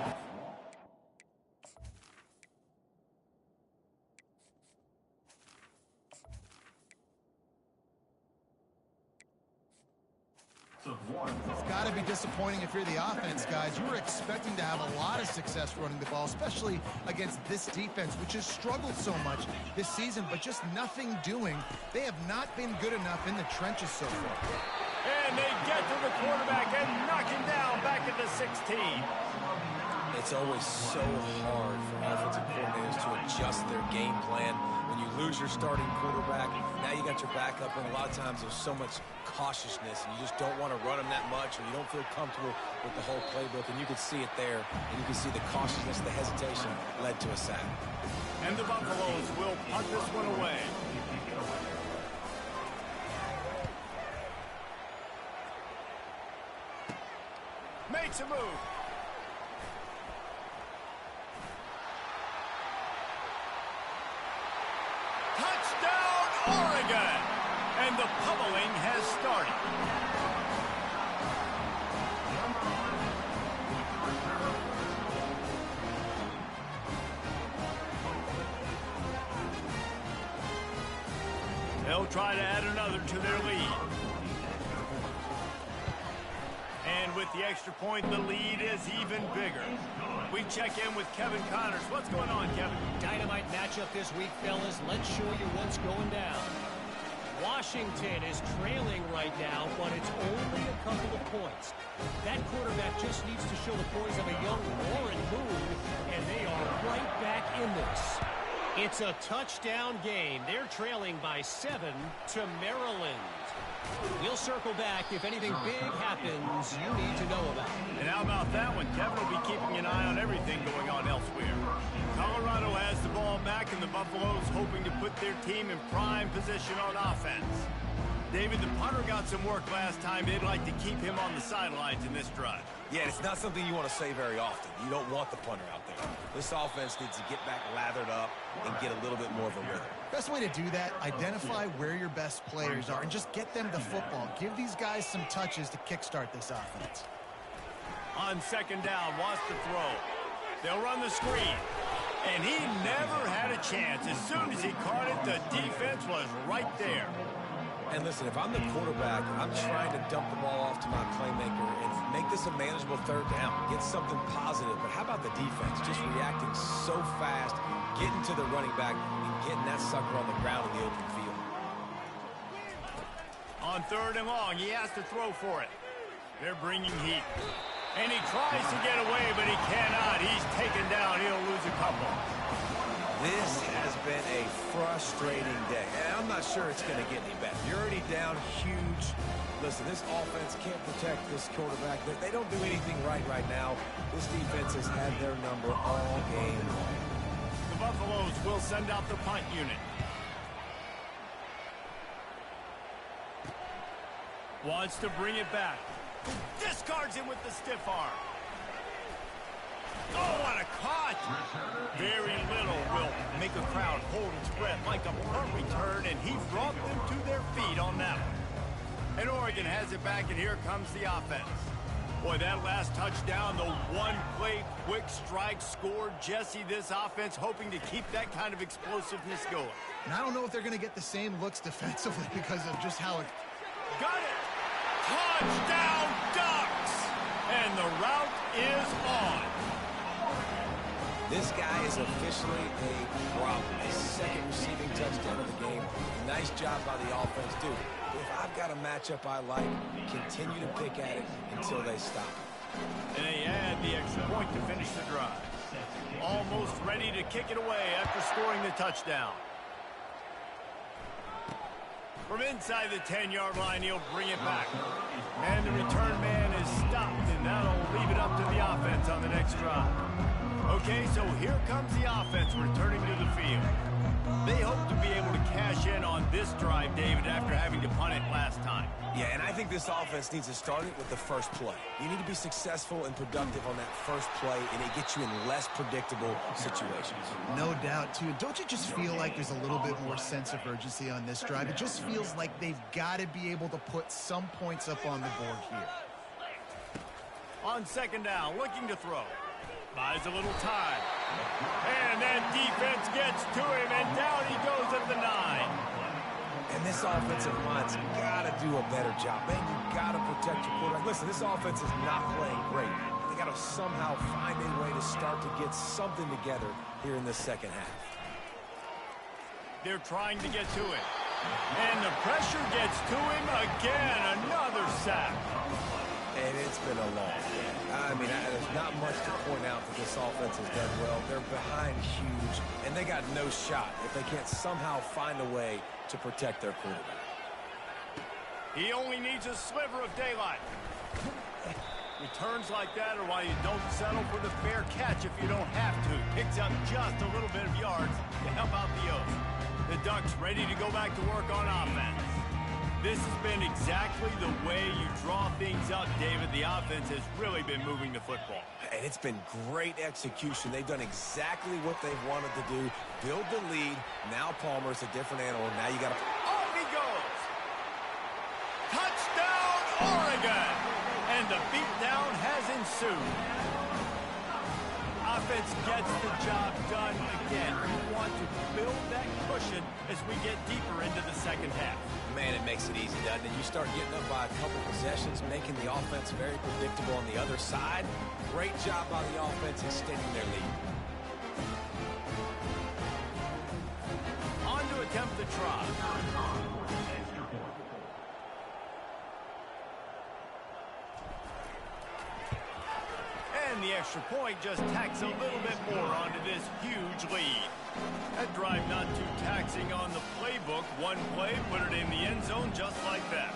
It's got to be disappointing if you're the offense, guys. You were expecting to have a lot of success running the ball, especially against this defense, which has struggled so much this season, but just nothing doing. They have not been good enough in the trenches so far. And they get to the quarterback and knock him down back at the 16. It's always so hard for offensive coordinators to adjust their game plan. When you lose your starting quarterback, now you got your backup, and a lot of times there's so much cautiousness, and you just don't want to run them that much, or you don't feel comfortable with the whole playbook, and you can see it there, and you can see the cautiousness, the hesitation led to a sack. And the Buffaloes will punt this one away. Makes a move. Touchdown, Oregon! And the pummeling has started. They'll try to add another to their lead. And with the extra point, the lead is even bigger. We check in with Kevin Connors. What's going on, Kevin? Dynamite matchup this week, fellas. Let's show you what's going down. Washington is trailing right now, but it's only a couple of points. That quarterback just needs to show the poise of a young Warren Moon, and they are right back in this. It's a touchdown game. They're trailing by 7 to Maryland. We'll circle back if anything big happens you need to know about. And how about that one? Kevin will be keeping an eye on everything going on elsewhere. Colorado has the ball back, and the Buffaloes hoping to put their team in prime position on offense. David, the punter got some work last time. They'd like to keep him on the sidelines in this drive. Yeah, it's not something you want to say very often. You don't want the punter out there. This offense needs to get back lathered up and get a little bit more of a rhythm. Best way to do that, identify where your best players are and just get them the football. Give these guys some touches to kickstart this offense. On second down, wants to throw. They'll run the screen. And he never had a chance. As soon as he caught it, the defense was right there. And listen, if I'm the quarterback, I'm trying to dump the ball off to my playmaker and make this a manageable third down. Get something positive. But how about the defense? Just reacting so fast, getting to the running back, and getting that sucker on the ground in the open field. On third and long, he has to throw for it. They're bringing heat. And he tries to get away, but he cannot. He's taken down. He'll lose a couple. This has been a frustrating day, and I'm not sure it's going to get any better. You're already down huge. Listen, this offense can't protect this quarterback. They don't do anything right now. This defense has had their number all game long. The Buffaloes will send out the punt unit. Wants to bring it back. Discards him with the stiff arm. Oh, what a caught! Very little will make a crowd hold its breath like a punt return, and he brought them to their feet on that one. And Oregon has it back, and here comes the offense. Boy, that last touchdown, the one-play quick strike scored. Jesse, this offense hoping to keep that kind of explosiveness going. And I don't know if they're going to get the same looks defensively because of just how it... Got it! Touchdown, Ducks! And the route is on. This guy is officially a problem. His second receiving touchdown of the game. Nice job by the offense, dude. If I've got a matchup I like, continue to pick at it until they stop it. And they add the extra point to finish the drive. Almost ready to kick it away after scoring the touchdown. From inside the 10-yard line, he'll bring it back. And the return man is stopped, and that'll leave it up to the offense on the next drive. Okay, so here comes the offense returning to the field. They hope to be able to cash in on this drive, David, after having to punt it last time. Yeah, and I think this offense needs to start it with the first play. You need to be successful and productive on that first play, and it gets you in less predictable situations. No doubt, too. Don't you just feel like there's a little bit more sense of urgency on this drive? It just feels like they've got to be able to put some points up on the board here. On second down, looking to throw. Buys a little time. And that defense gets to him, and down he goes at the 9. And this offensive line's got to do a better job. Man, you got to protect your quarterback. Listen, this offense is not playing great. They got to somehow find a way to start to get something together here in the second half. They're trying to get to it. And the pressure gets to him again. Another sack. And it's been a long day. I mean, there's not much to point out that this offense has done well. They're behind huge, and they got no shot if they can't somehow find a way to protect their quarterback. He only needs a sliver of daylight. Returns like that are why you don't settle for the fair catch if you don't have to. Picks up just a little bit of yards to help out the O's. The Ducks ready to go back to work on offense. This has been exactly the way you draw things up, David. The offense has really been moving the football. And it's been great execution. They've done exactly what they've wanted to do. Build the lead. Now Palmer's a different animal. Now you got to... Off he goes! Touchdown, Oregon! And the beatdown has ensued. Offense gets the job done again. You want to build that cushion as we get deeper into the second half. Man, it makes it easy, doesn't it? You start getting up by a couple possessions, making the offense very predictable on the other side. Great job by the offense extending their lead. On to attempt the try. And the extra point just tacks a little bit more onto this huge lead. That drive not too taxing on the playbook. One play, put it in the end zone just like that.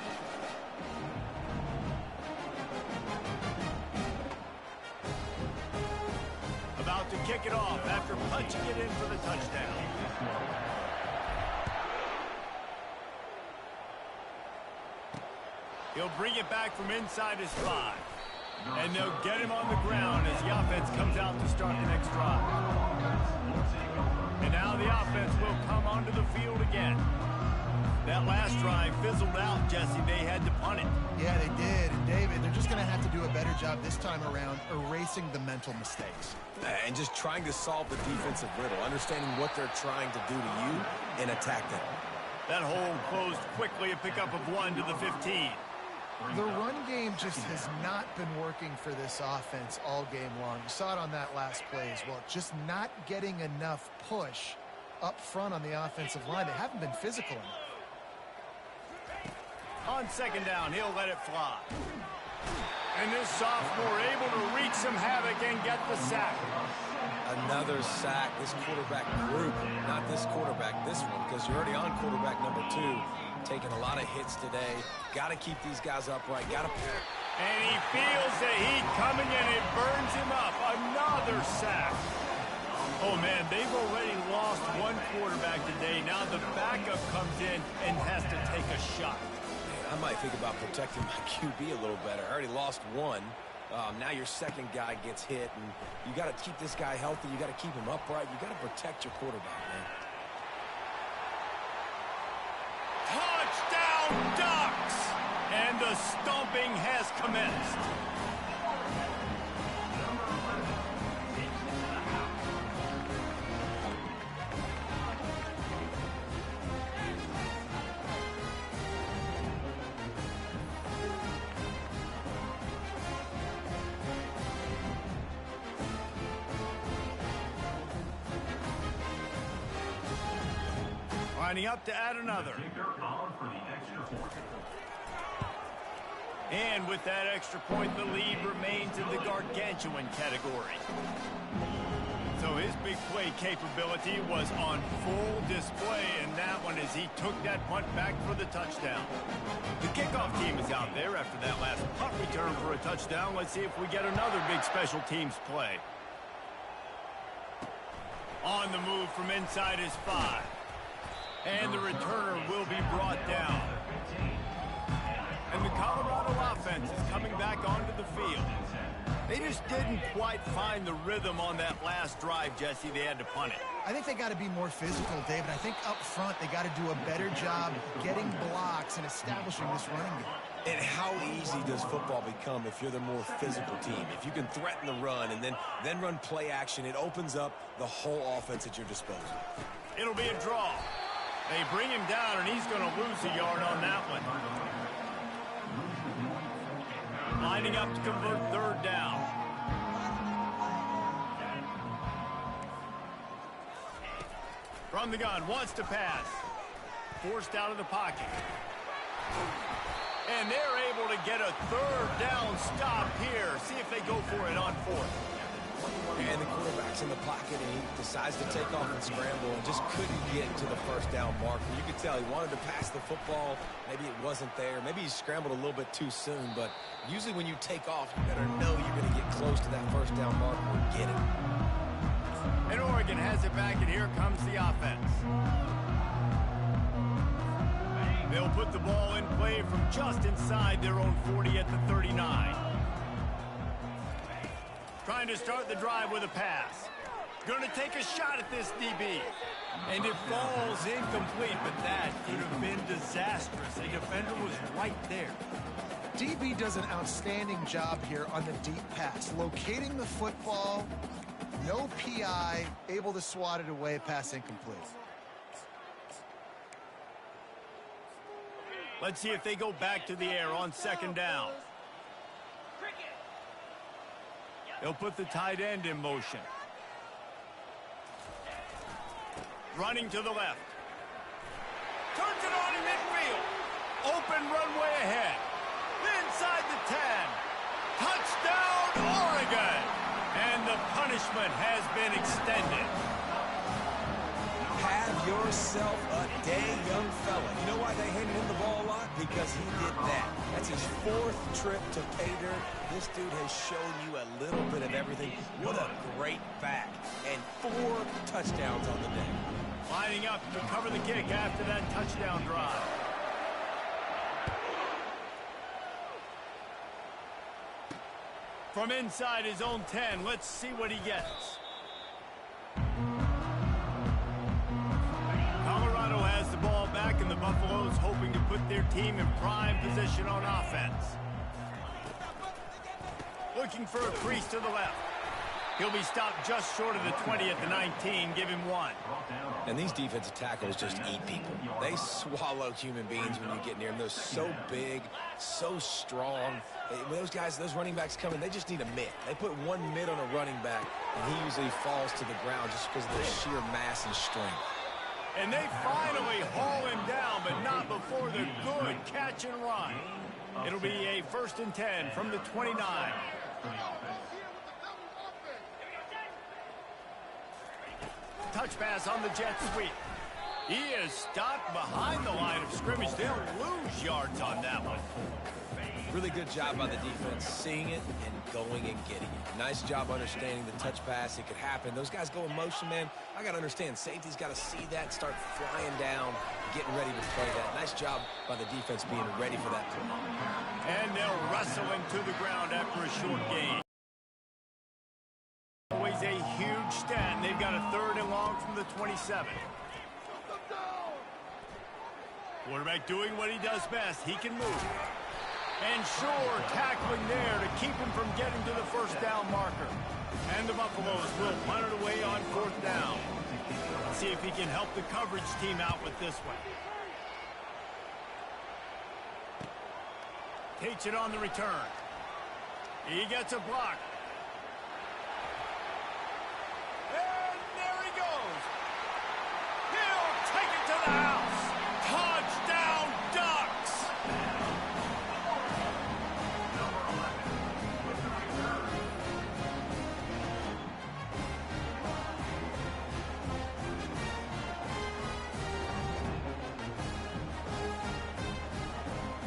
About to kick it off after punching it in for the touchdown. He'll bring it back from inside his 5. And they'll get him on the ground as the offense comes out to start the next drive. And now the offense will come onto the field again. That last drive fizzled out, Jesse. They had to punt it. Yeah, they did. And David, they're just going to have to do a better job this time around erasing the mental mistakes. And just trying to solve the defensive riddle, understanding what they're trying to do to you and attack them. That hole closed quickly, a pickup of 1 to the 15. The run game just has not been working for this offense all game long. You saw it on that last play as well. Just not getting enough push up front on the offensive line. They haven't been physical enough. On second down, he'll let it fly. And this sophomore able to wreak some havoc and get the sack. Another sack. This quarterback group, not this quarterback, this one, because you're already on quarterback number 2. Taking a lot of hits today. Got to keep these guys upright. Got to. And he feels the heat coming and it burns him up. Another sack. Oh, man, they've already lost one quarterback today. Now the backup comes in and has to take a shot. I might think about protecting my QB a little better. I already lost one. Now your second guy gets hit, and you got to keep this guy healthy. You got to keep him upright. You got to protect your quarterback, man. Touchdown, Ducks! And the stomping has commenced. Lining up to add another. And with that extra point, the lead remains in the gargantuan category. So his big play capability was on full display in that one as he took that punt back for the touchdown. The kickoff team is out there after that last punt return for a touchdown. Let's see if we get another big special teams play. On the move from inside his 5. And the returner will be brought down. And the Colorado offense is coming back onto the field. They just didn't quite find the rhythm on that last drive, Jesse. They had to punt it. I think they got to be more physical, David. I think up front they got to do a better job getting blocks and establishing this running game. And how easy does football become if you're the more physical team? If you can threaten the run and then run play action, it opens up the whole offense at your disposal. It'll be a draw. They bring him down, and he's going to lose a yard on that one. Lining up to convert third down. From the gun, wants to pass. Forced out of the pocket. And they're able to get a third down stop here. See if they go for it on 4th. And the quarterback's in the pocket, and he decides to take off and scramble and just couldn't get to the first down marker. You could tell he wanted to pass the football. Maybe it wasn't there. Maybe he scrambled a little bit too soon. But usually when you take off, you better know you're going to get close to that first down marker and get it. And Oregon has it back, and here comes the offense. They'll put the ball in play from just inside their own 40 at the 39. Trying to start the drive with a pass. Going to take a shot at this DB. And it falls incomplete, but that could have been disastrous. The defender was right there. DB does an outstanding job here on the deep pass. Locating the football, no PI, able to swat it away, pass incomplete. Let's see if they go back to the air on second down. They'll put the tight end in motion. Running to the left. Turns it on in midfield. Open runway ahead. Inside the 10. Touchdown, Oregon. And the punishment has been extended. Have yourself a day, young fella. You know why they handed him the ball a lot? Because he did that. That's his 4th trip to pay dirt. This dude has shown you a little bit of everything. What a great back. And 4 touchdowns on the day. Lining up to cover the kick after that touchdown drive. From inside his own 10, let's see what he gets. Colorado has the ball back, and the Buffaloes hoping to put their team in prime position on offense. Looking for a crease to the left. He'll be stopped just short of the 20 at the 19. Give him 1. And these defensive tackles just eat people. They swallow human beings when you get near them. They're so big, so strong. When those guys, those running backs come in, they just need a mitt. They put 1 mitt on a running back, and he usually falls to the ground just because of their sheer mass and strength. And they finally haul him down, but not before the good catch and run. It'll be a 1st and 10 from the 29. Touch pass on the jet sweep. He is stopped behind the line of scrimmage. They'll lose yards on that one. Really good job by the defense, seeing it and going and getting it. Nice job understanding the touch pass. It could happen. Those guys go in motion, man. I got to understand. Safety's got to see that, start flying down, getting ready to play that. Nice job by the defense being ready for that play. And they'll wrestle him to the ground after a short gain. Always a huge stat. They've got a 3rd and long from the 27. Quarterback doing what he does best. He can move. And sure, tackling there to keep him from getting to the 1st down marker. And the Buffaloes will punt it away on 4th down. Let's see if he can help the coverage team out with this one. Takes it on the return. He gets a block. And there he goes. He'll take it to the house. Touchdown, Ducks!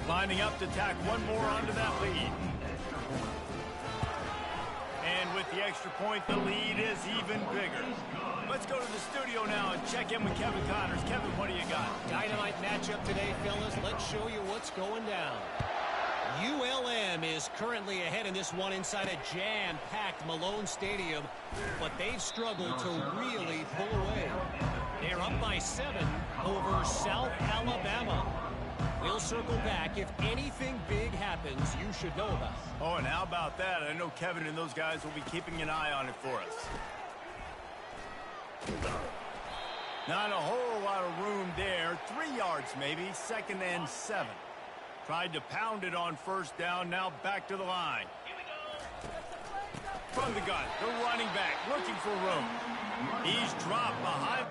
Lining up to tack 1 more onto that lead. And with the extra point, the lead is even bigger. Let's go to the studio now and check in with Kevin Connors. Kevin, what do you got? Dynamite matchup today, fellas. Let's show you what's going down. ULM is currently ahead in this one inside a jam-packed Malone Stadium, but they've struggled to really pull away. They're up by 7 over South Alabama. We'll circle back. If anything big happens, you should know about it. Oh, and how about that? I know Kevin and those guys will be keeping an eye on it for us. Not a whole lot of room there. 3 yards maybe. 2nd and 7. Tried to pound it on 1st down. Now back to the line. From the gun, the running back looking for room. He's dropped behind.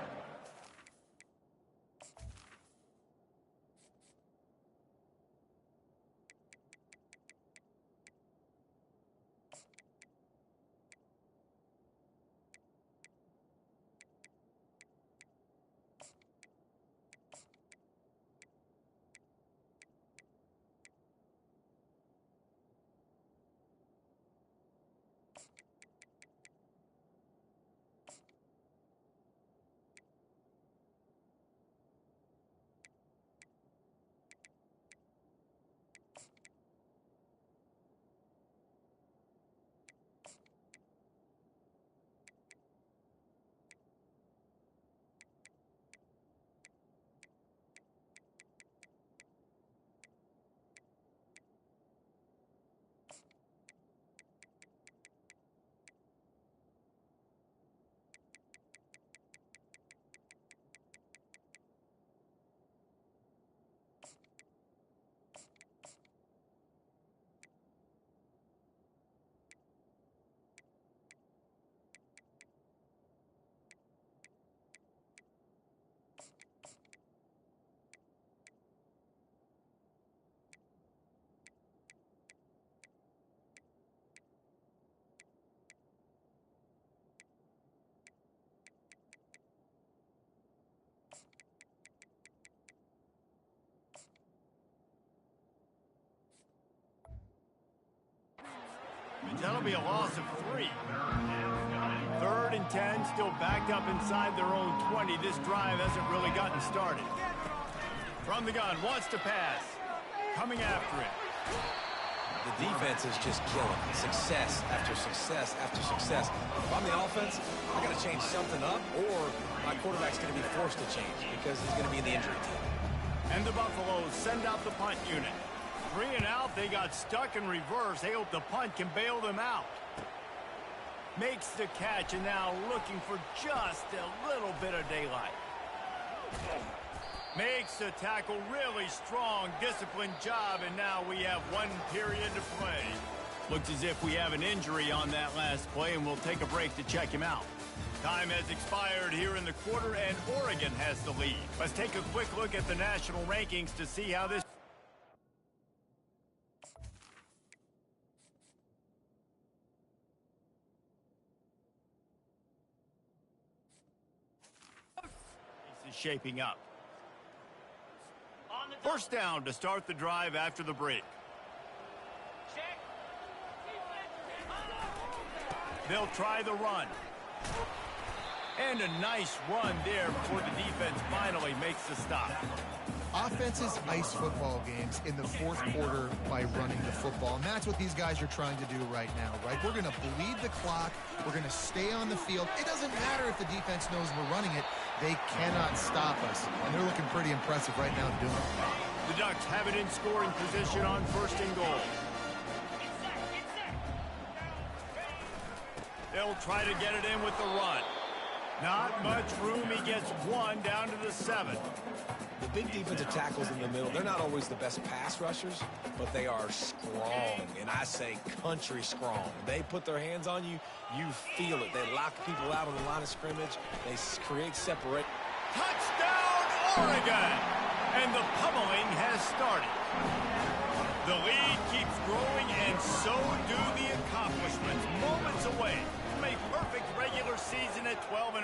yardage. That'll be a loss of 3. 3rd and 10, still backed up inside their own 20. This drive hasn't really gotten started. From the gun, wants to pass. Coming after it. The defense is just killing. Success after success after success. If I'm the offense, I got to change something up, or my quarterback's going to be forced to change because he's going to be in the injury team. And the Buffaloes send out the punt unit. 3 and out, they got stuck in reverse. They hope the punt can bail them out. Makes the catch, and now looking for just a little bit of daylight. Makes the tackle really strong, disciplined job, and now we have 1 period to play. Looks as if we have an injury on that last play, and we'll take a break to check him out. Time has expired here in the quarter, and Oregon has the lead. Let's take a quick look at the national rankings to see how this... is shaping up. First down to start the drive after the break. They'll try the run. And a nice run there before the defense finally makes the stop. Offenses ice football games in the 4th quarter by running the football. And that's what these guys are trying to do right now, right? We're going to bleed the clock. We're going to stay on the field. It doesn't matter if the defense knows we're running it. They cannot stop us. And they're looking pretty impressive right now doing it. The Ducks have it in scoring position on 1st and goal. They'll try to get it in with the run. Not much room. He gets 1 down to the 7. The big defensive tackles in the middle, they're not always the best pass rushers, but they are strong, and I say country strong. They put their hands on you, you feel it. They lock people out on the line of scrimmage. They create separate. Touchdown, Oregon! And the pummeling has started. The lead keeps growing, and so do the accomplishments. Moments away from a perfect regular season at 12-0.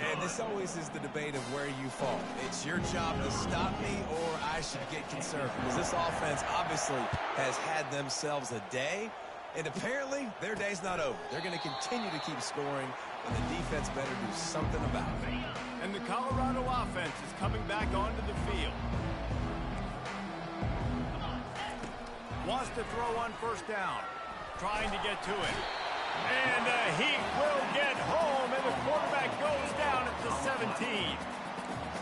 And this always is the debate of where you fall. It's your job to stop me, or I should get concerned. Because this offense obviously has had themselves a day, and apparently their day's not over. They're going to continue to keep scoring, and the defense better do something about it. And the Colorado offense is coming back onto the field. Wants to throw on 1st down. Trying to get to it. And he will get home, and the quarterback goes down at the 17.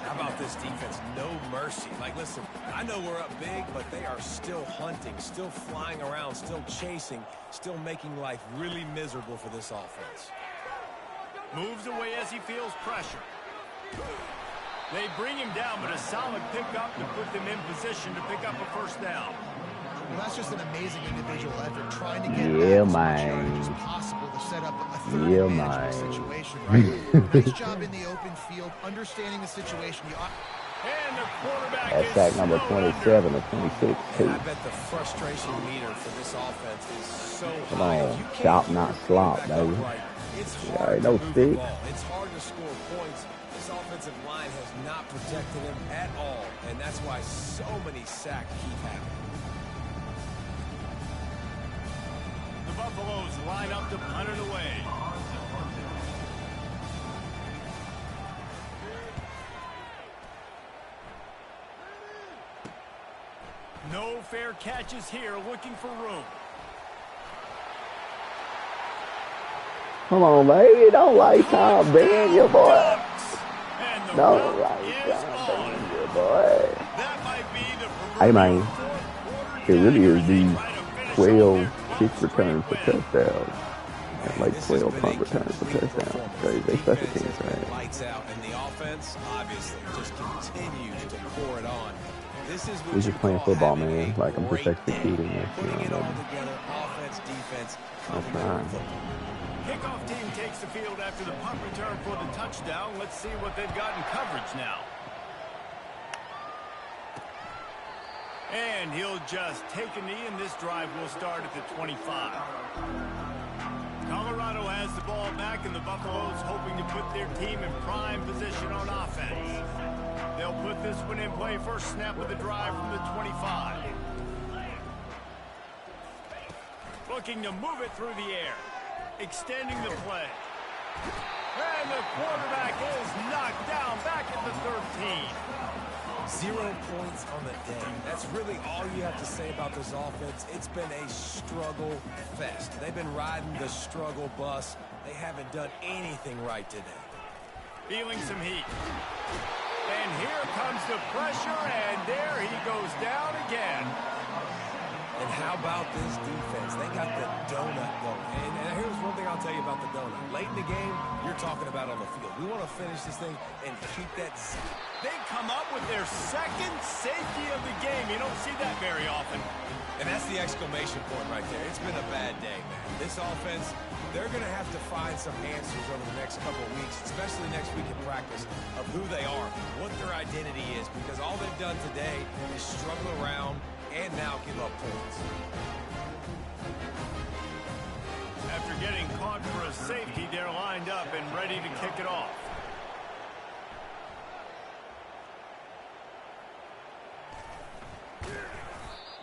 How about this defense? No mercy. Like, listen, I know we're up big, but they are still hunting, still flying around, still chasing, still making life really miserable for this offense. Moves away as he feels pressure. They bring him down, but a solid pickup to put them in position to pick up a 1st down. Well, that's just an amazing individual effort, trying to get as much yardage as possible to set up a third manageable situation, right? Nice job in the open field, understanding the situation. And the quarterback That's sack number 27 or 26, too. I bet the frustration meter for this offense is so Come high. on, chop, not slop, baby. It's Yeah, hard no to move stick. the ball. It's hard to score points. This offensive line has not protected him at all, and that's why so many sacks keep happening. The Buffaloes line up to punt it away. No fair catches here, looking for room. Come on, baby. Don't like Tom being your boy. And the Don't route like is Tom on. being your boy. That might be the Hey, man. fourth It really is They these try to finish 12 off kick their returns for win. touchdowns. And like This 12 has been punt a returns for complete touchdowns. performance. Crazy. They The special defense teams, has been right? lights out, and the offense obviously just continues to pour it on. This is what We just you playing call football, having man. a Like, I'm just great day. executing this, you Putting know it what I all mean? together, offense, defense, I'm coming together trying. in football. Kickoff team takes the field after the punt return for the touchdown. Let's see what they've got in coverage now. And he'll just take a knee, and this drive will start at the 25. Colorado has the ball back, and the Buffaloes hoping to put their team in prime position on offense. They'll put this one in play. First snap of the drive from the 25. looking to move it through the air, extending the play. And the quarterback is knocked down back at the 13. 0 points on the day. That's really all you have to say about this offense. It's been a struggle fest. They've been riding the struggle bus. They haven't done anything right today. Feeling some heat. And here comes the pressure, and there he goes down again. And how about this defense? They got the donut going. And here's one thing I'll tell you about the donut. Late in the game, you're talking about on the field. We want to finish this thing and keep that. They come up with their second safety of the game. You don't see that very often. And that's the exclamation point right there. It's been a bad day, man. This offense, they're going to have to find some answers over the next couple of weeks, especially next week in practice, of who they are, what their identity is, because all they've done today is struggle around and now give up points. After getting caught for a safety, they're lined up and ready to kick it off.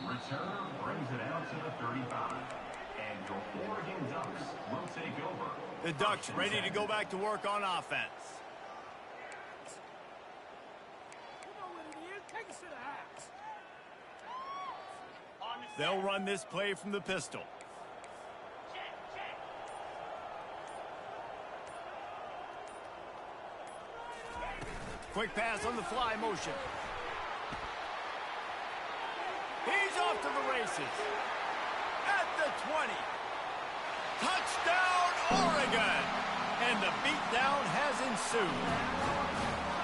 Returner brings it out to the 35. And your Oregon Ducks will take over. The Ducks ready to go back to work on offense. They'll run this play from the pistol. Quick pass on the fly motion. He's off to the races. At the 20. Touchdown, Oregon! And the beatdown has ensued.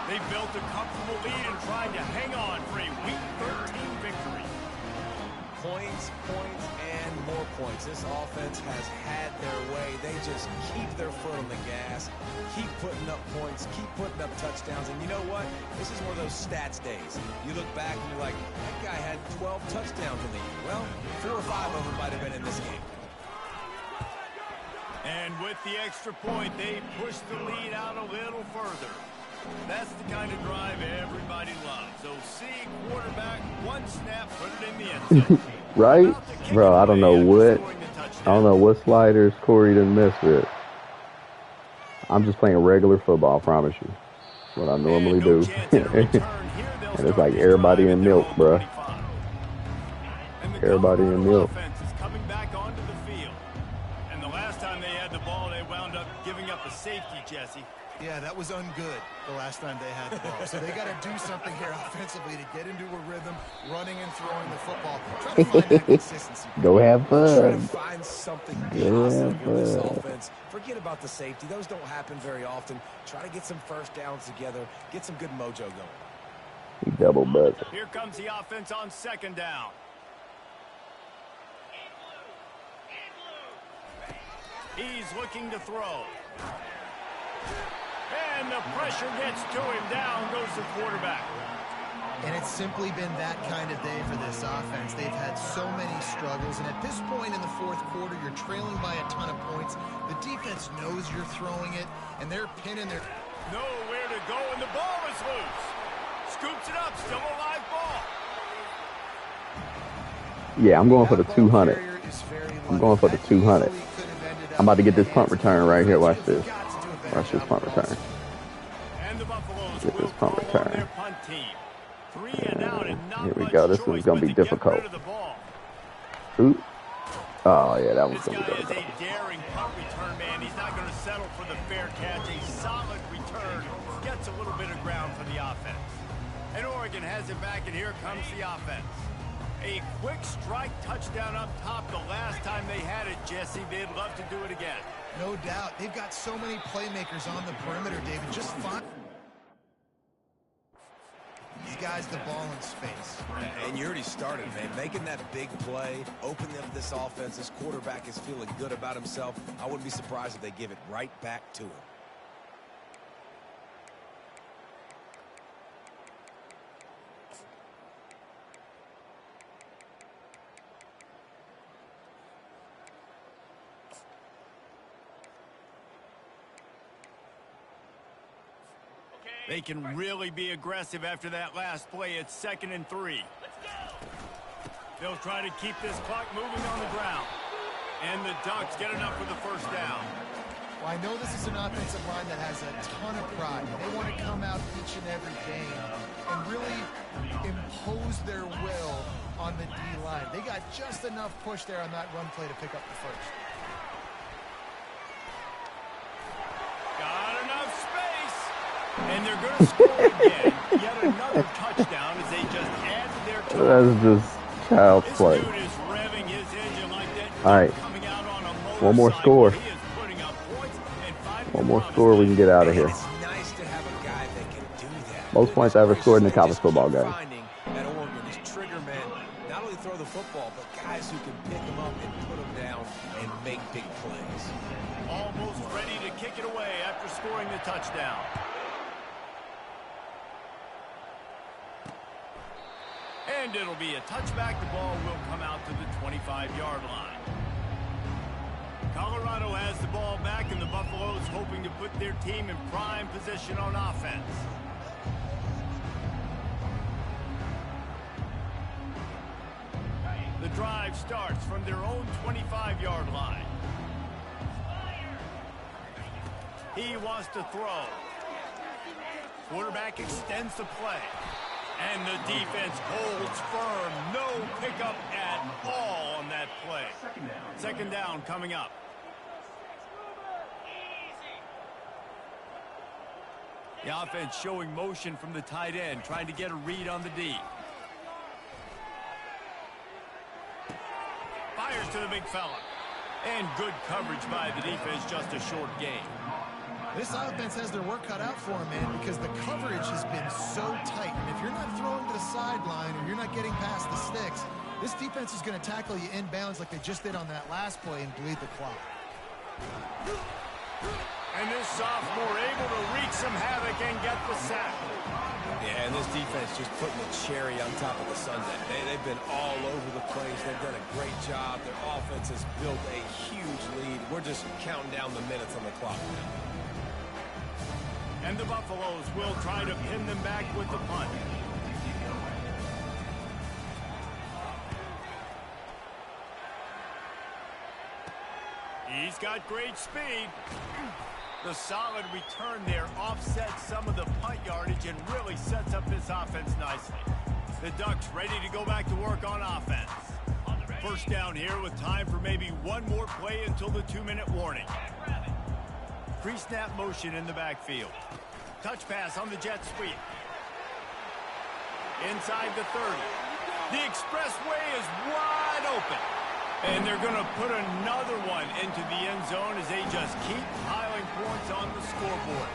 They've built a comfortable lead and trying to hang on for a Week 13 victory. Points, and more points. This offense has had their way. They just keep their foot on the gas, keep putting up points, keep putting up touchdowns. And you know what? This is one of those stats days. You look back and you're like, that guy had 12 touchdowns in the year. Well, 4 or 5 of them might have been in this game. And with the extra point, they push the lead out a little further. That's the kind of drive everybody loves. So see quarterback, one snap, put it in the end zone. Right? Bro, I don't know what sliders Corey didn't mess with. I'm just playing regular football, I promise you. What I normally do. And it's like everybody in milk, bro. Everybody in milk. Coming back onto the field. And the last time they had the ball, they wound up giving up a safety, Jesse. Yeah, that was ungood the last time they had the ball. So they got to do something here offensively to get into a rhythm, running and throwing the football. Try to find that consistency. Go have fun. Try to find something positive in this offense. Forget about the safety. Those don't happen very often. Try to get some first downs together. Get some good mojo going. He double buzzed. Here comes the offense on second down. He's looking to throw. And the pressure gets to him. Down goes the quarterback. And it's simply been that kind of day for this offense. They've had so many struggles. And at this point in the fourth quarter, you're trailing by a ton of points. The defense knows you're throwing it, and they're pinning their... Nowhere to go, and the ball is loose. Scoops it up. Still a live ball. Yeah, I'm going for the 200. I'm going for the 200. I'm about to get this punt return right here. Watch this. Watch this punt return. And the Buffaloes Get this punt return. Here we go. This one's going to be difficult. Ooh. Oh, yeah, that one's going to be difficult. That is a daring punt return, man. He's not going to settle for the fair catch. A solid return. Gets a little bit of ground for the offense. And Oregon has it back, and here comes the offense. A quick strike touchdown up top the last time they had it, Jesse. They'd love to do it again. No doubt. They've got so many playmakers on the perimeter, David. Just find these guys the ball in space. And you already started, man. Making that big play, opening up this offense. This quarterback is feeling good about himself. I wouldn't be surprised if they give it right back to him. They can really be aggressive after that last play. It's 2nd and 3. They'll try to keep this clock moving on the ground. And the Ducks get enough for the first down. Well, I know this is an offensive line that has a ton of pride. They want to come out each and every game and really impose their will on the D-line. They got just enough push there on that run play to pick up the first. Got enough space. And they're going to score again. Yet another touchdown as they just add to their total. That's just child's play. This dude is revving his engine like that. All right. Coming out on a One more score. He is putting up points and One more score, we can get out of here. It's nice to have a guy that can do that. Most points I ever scored in a college football game. At Oregon, these trigger men not only throw the football, but guys who can pick them up and put them down and make big plays. almost ready to kick it away after scoring the touchdown. And it'll be a touchback. The ball will come out to the 25-yard line. Colorado has the ball back, and the Buffaloes hoping to put their team in prime position on offense. The drive starts from their own 25-yard line. He wants to throw. Quarterback extends the play. And the defense holds firm. No pickup at all on that play. Second down coming up. The offense showing motion from the tight end, trying to get a read on the D. Fires to the big fella. And good coverage by the defense, just a short gain. This offense has their work cut out for them, man, because the coverage has been so tight. And if you're not throwing to the sideline or you're not getting past the sticks, this defense is going to tackle you inbounds like they just did on that last play and bleed the clock. And this sophomore able to wreak some havoc and get the sack. Yeah, and this defense just putting the cherry on top of the sundae. They've been all over the place. They've done a great job. Their offense has built a huge lead. We're just counting down the minutes on the clock now. And the Buffaloes will try to pin them back with the punt. He's got great speed. The solid return there offsets some of the punt yardage and really sets up this offense nicely. The Ducks ready to go back to work on offense. First down here with time for maybe one more play until the 2-minute warning. Pre-snap motion in the backfield. Touch pass on the jet sweep. Inside the 30. The expressway is wide open. And they're going to put another one into the end zone as they just keep piling points on the scoreboard.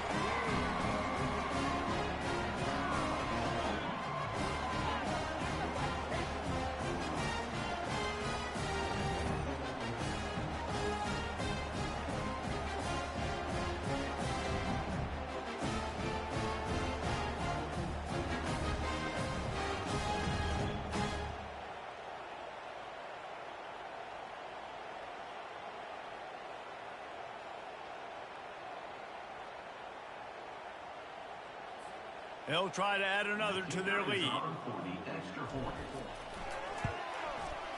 They'll try to add another to their lead.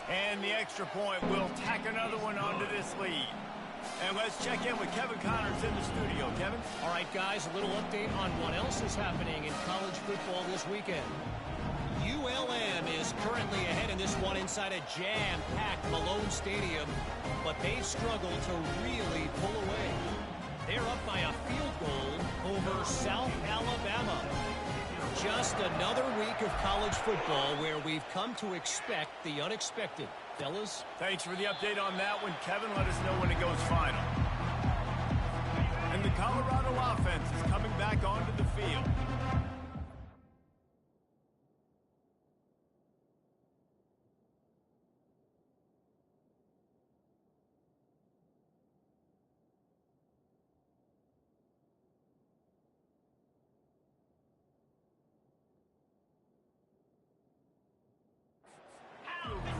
And the extra point will tack another one onto this lead. And let's check in with Kevin Connors in the studio. Kevin? All right, guys, a little update on what else is happening in college football this weekend. ULM is currently ahead in this one inside a jam-packed Malone Stadium, but they've struggled to really pull away. They're up by a field goal over South Alabama. Just another week of college football where we've come to expect the unexpected. Fellas? Thanks for the update on that one, Kevin. Let us know when it goes final. And the Colorado offense is coming back onto the field.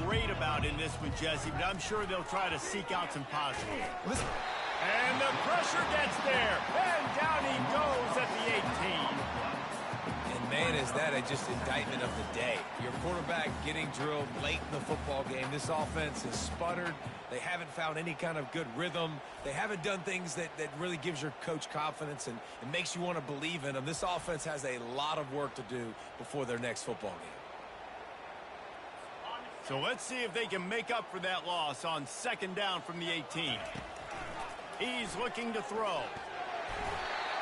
Great about in this one, Jesse, but I'm sure they'll try to seek out some positives. And the pressure gets there, and down he goes at the 18. And man, is that just indictment of the day. Your quarterback getting drilled late in the football game. This offense has sputtered. They haven't found any kind of good rhythm. They haven't done things that really gives your coach confidence and makes you want to believe in them. This offense has a lot of work to do before their next football game. So let's see if they can make up for that loss on 2nd down from the 18. He's looking to throw.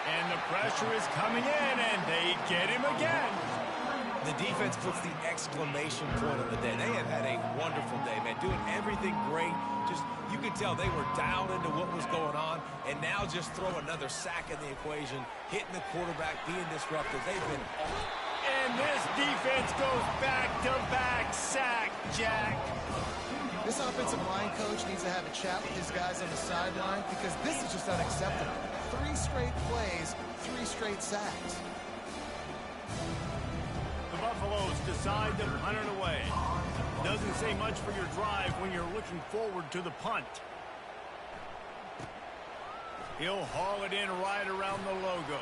And the pressure is coming in, and they get him again. The defense puts the exclamation point on the day. They have had a wonderful day, man, doing everything great. Just, you could tell they were down into what was going on, and now just throw another sack in the equation, hitting the quarterback, being disruptive. They've been And this defense goes back-to-back sack, Jack. This offensive line coach needs to have a chat with his guys on the sideline because this is just unacceptable. 3 straight plays, 3 straight sacks. The Buffaloes decide to punt it away. Doesn't say much for your drive when you're looking forward to the punt. He'll haul it in right around the logo.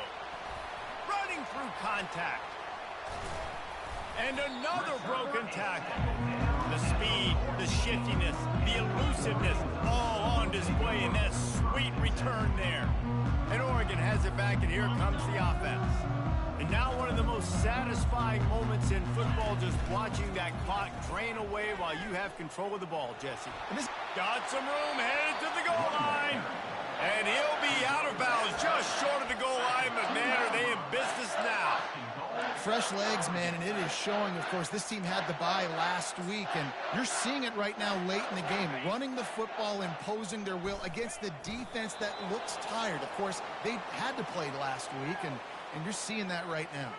Running through contact. And another broken tackle. The speed, the shiftiness, the elusiveness, all on display in that sweet return there. And Oregon has it back, and here comes the offense. And now one of the most satisfying moments in football, just watching that clock drain away while you have control of the ball, Jesse. And this got some room, headed to the goal line. And he'll be out of bounds just short of the goal line, but man, are they in business now. Fresh legs, man, and it is showing. Of course, this team had the bye last week, and you're seeing it right now late in the game. Running the football, imposing their will against the defense that looks tired. Of course, they had to play last week, and you're seeing that right now.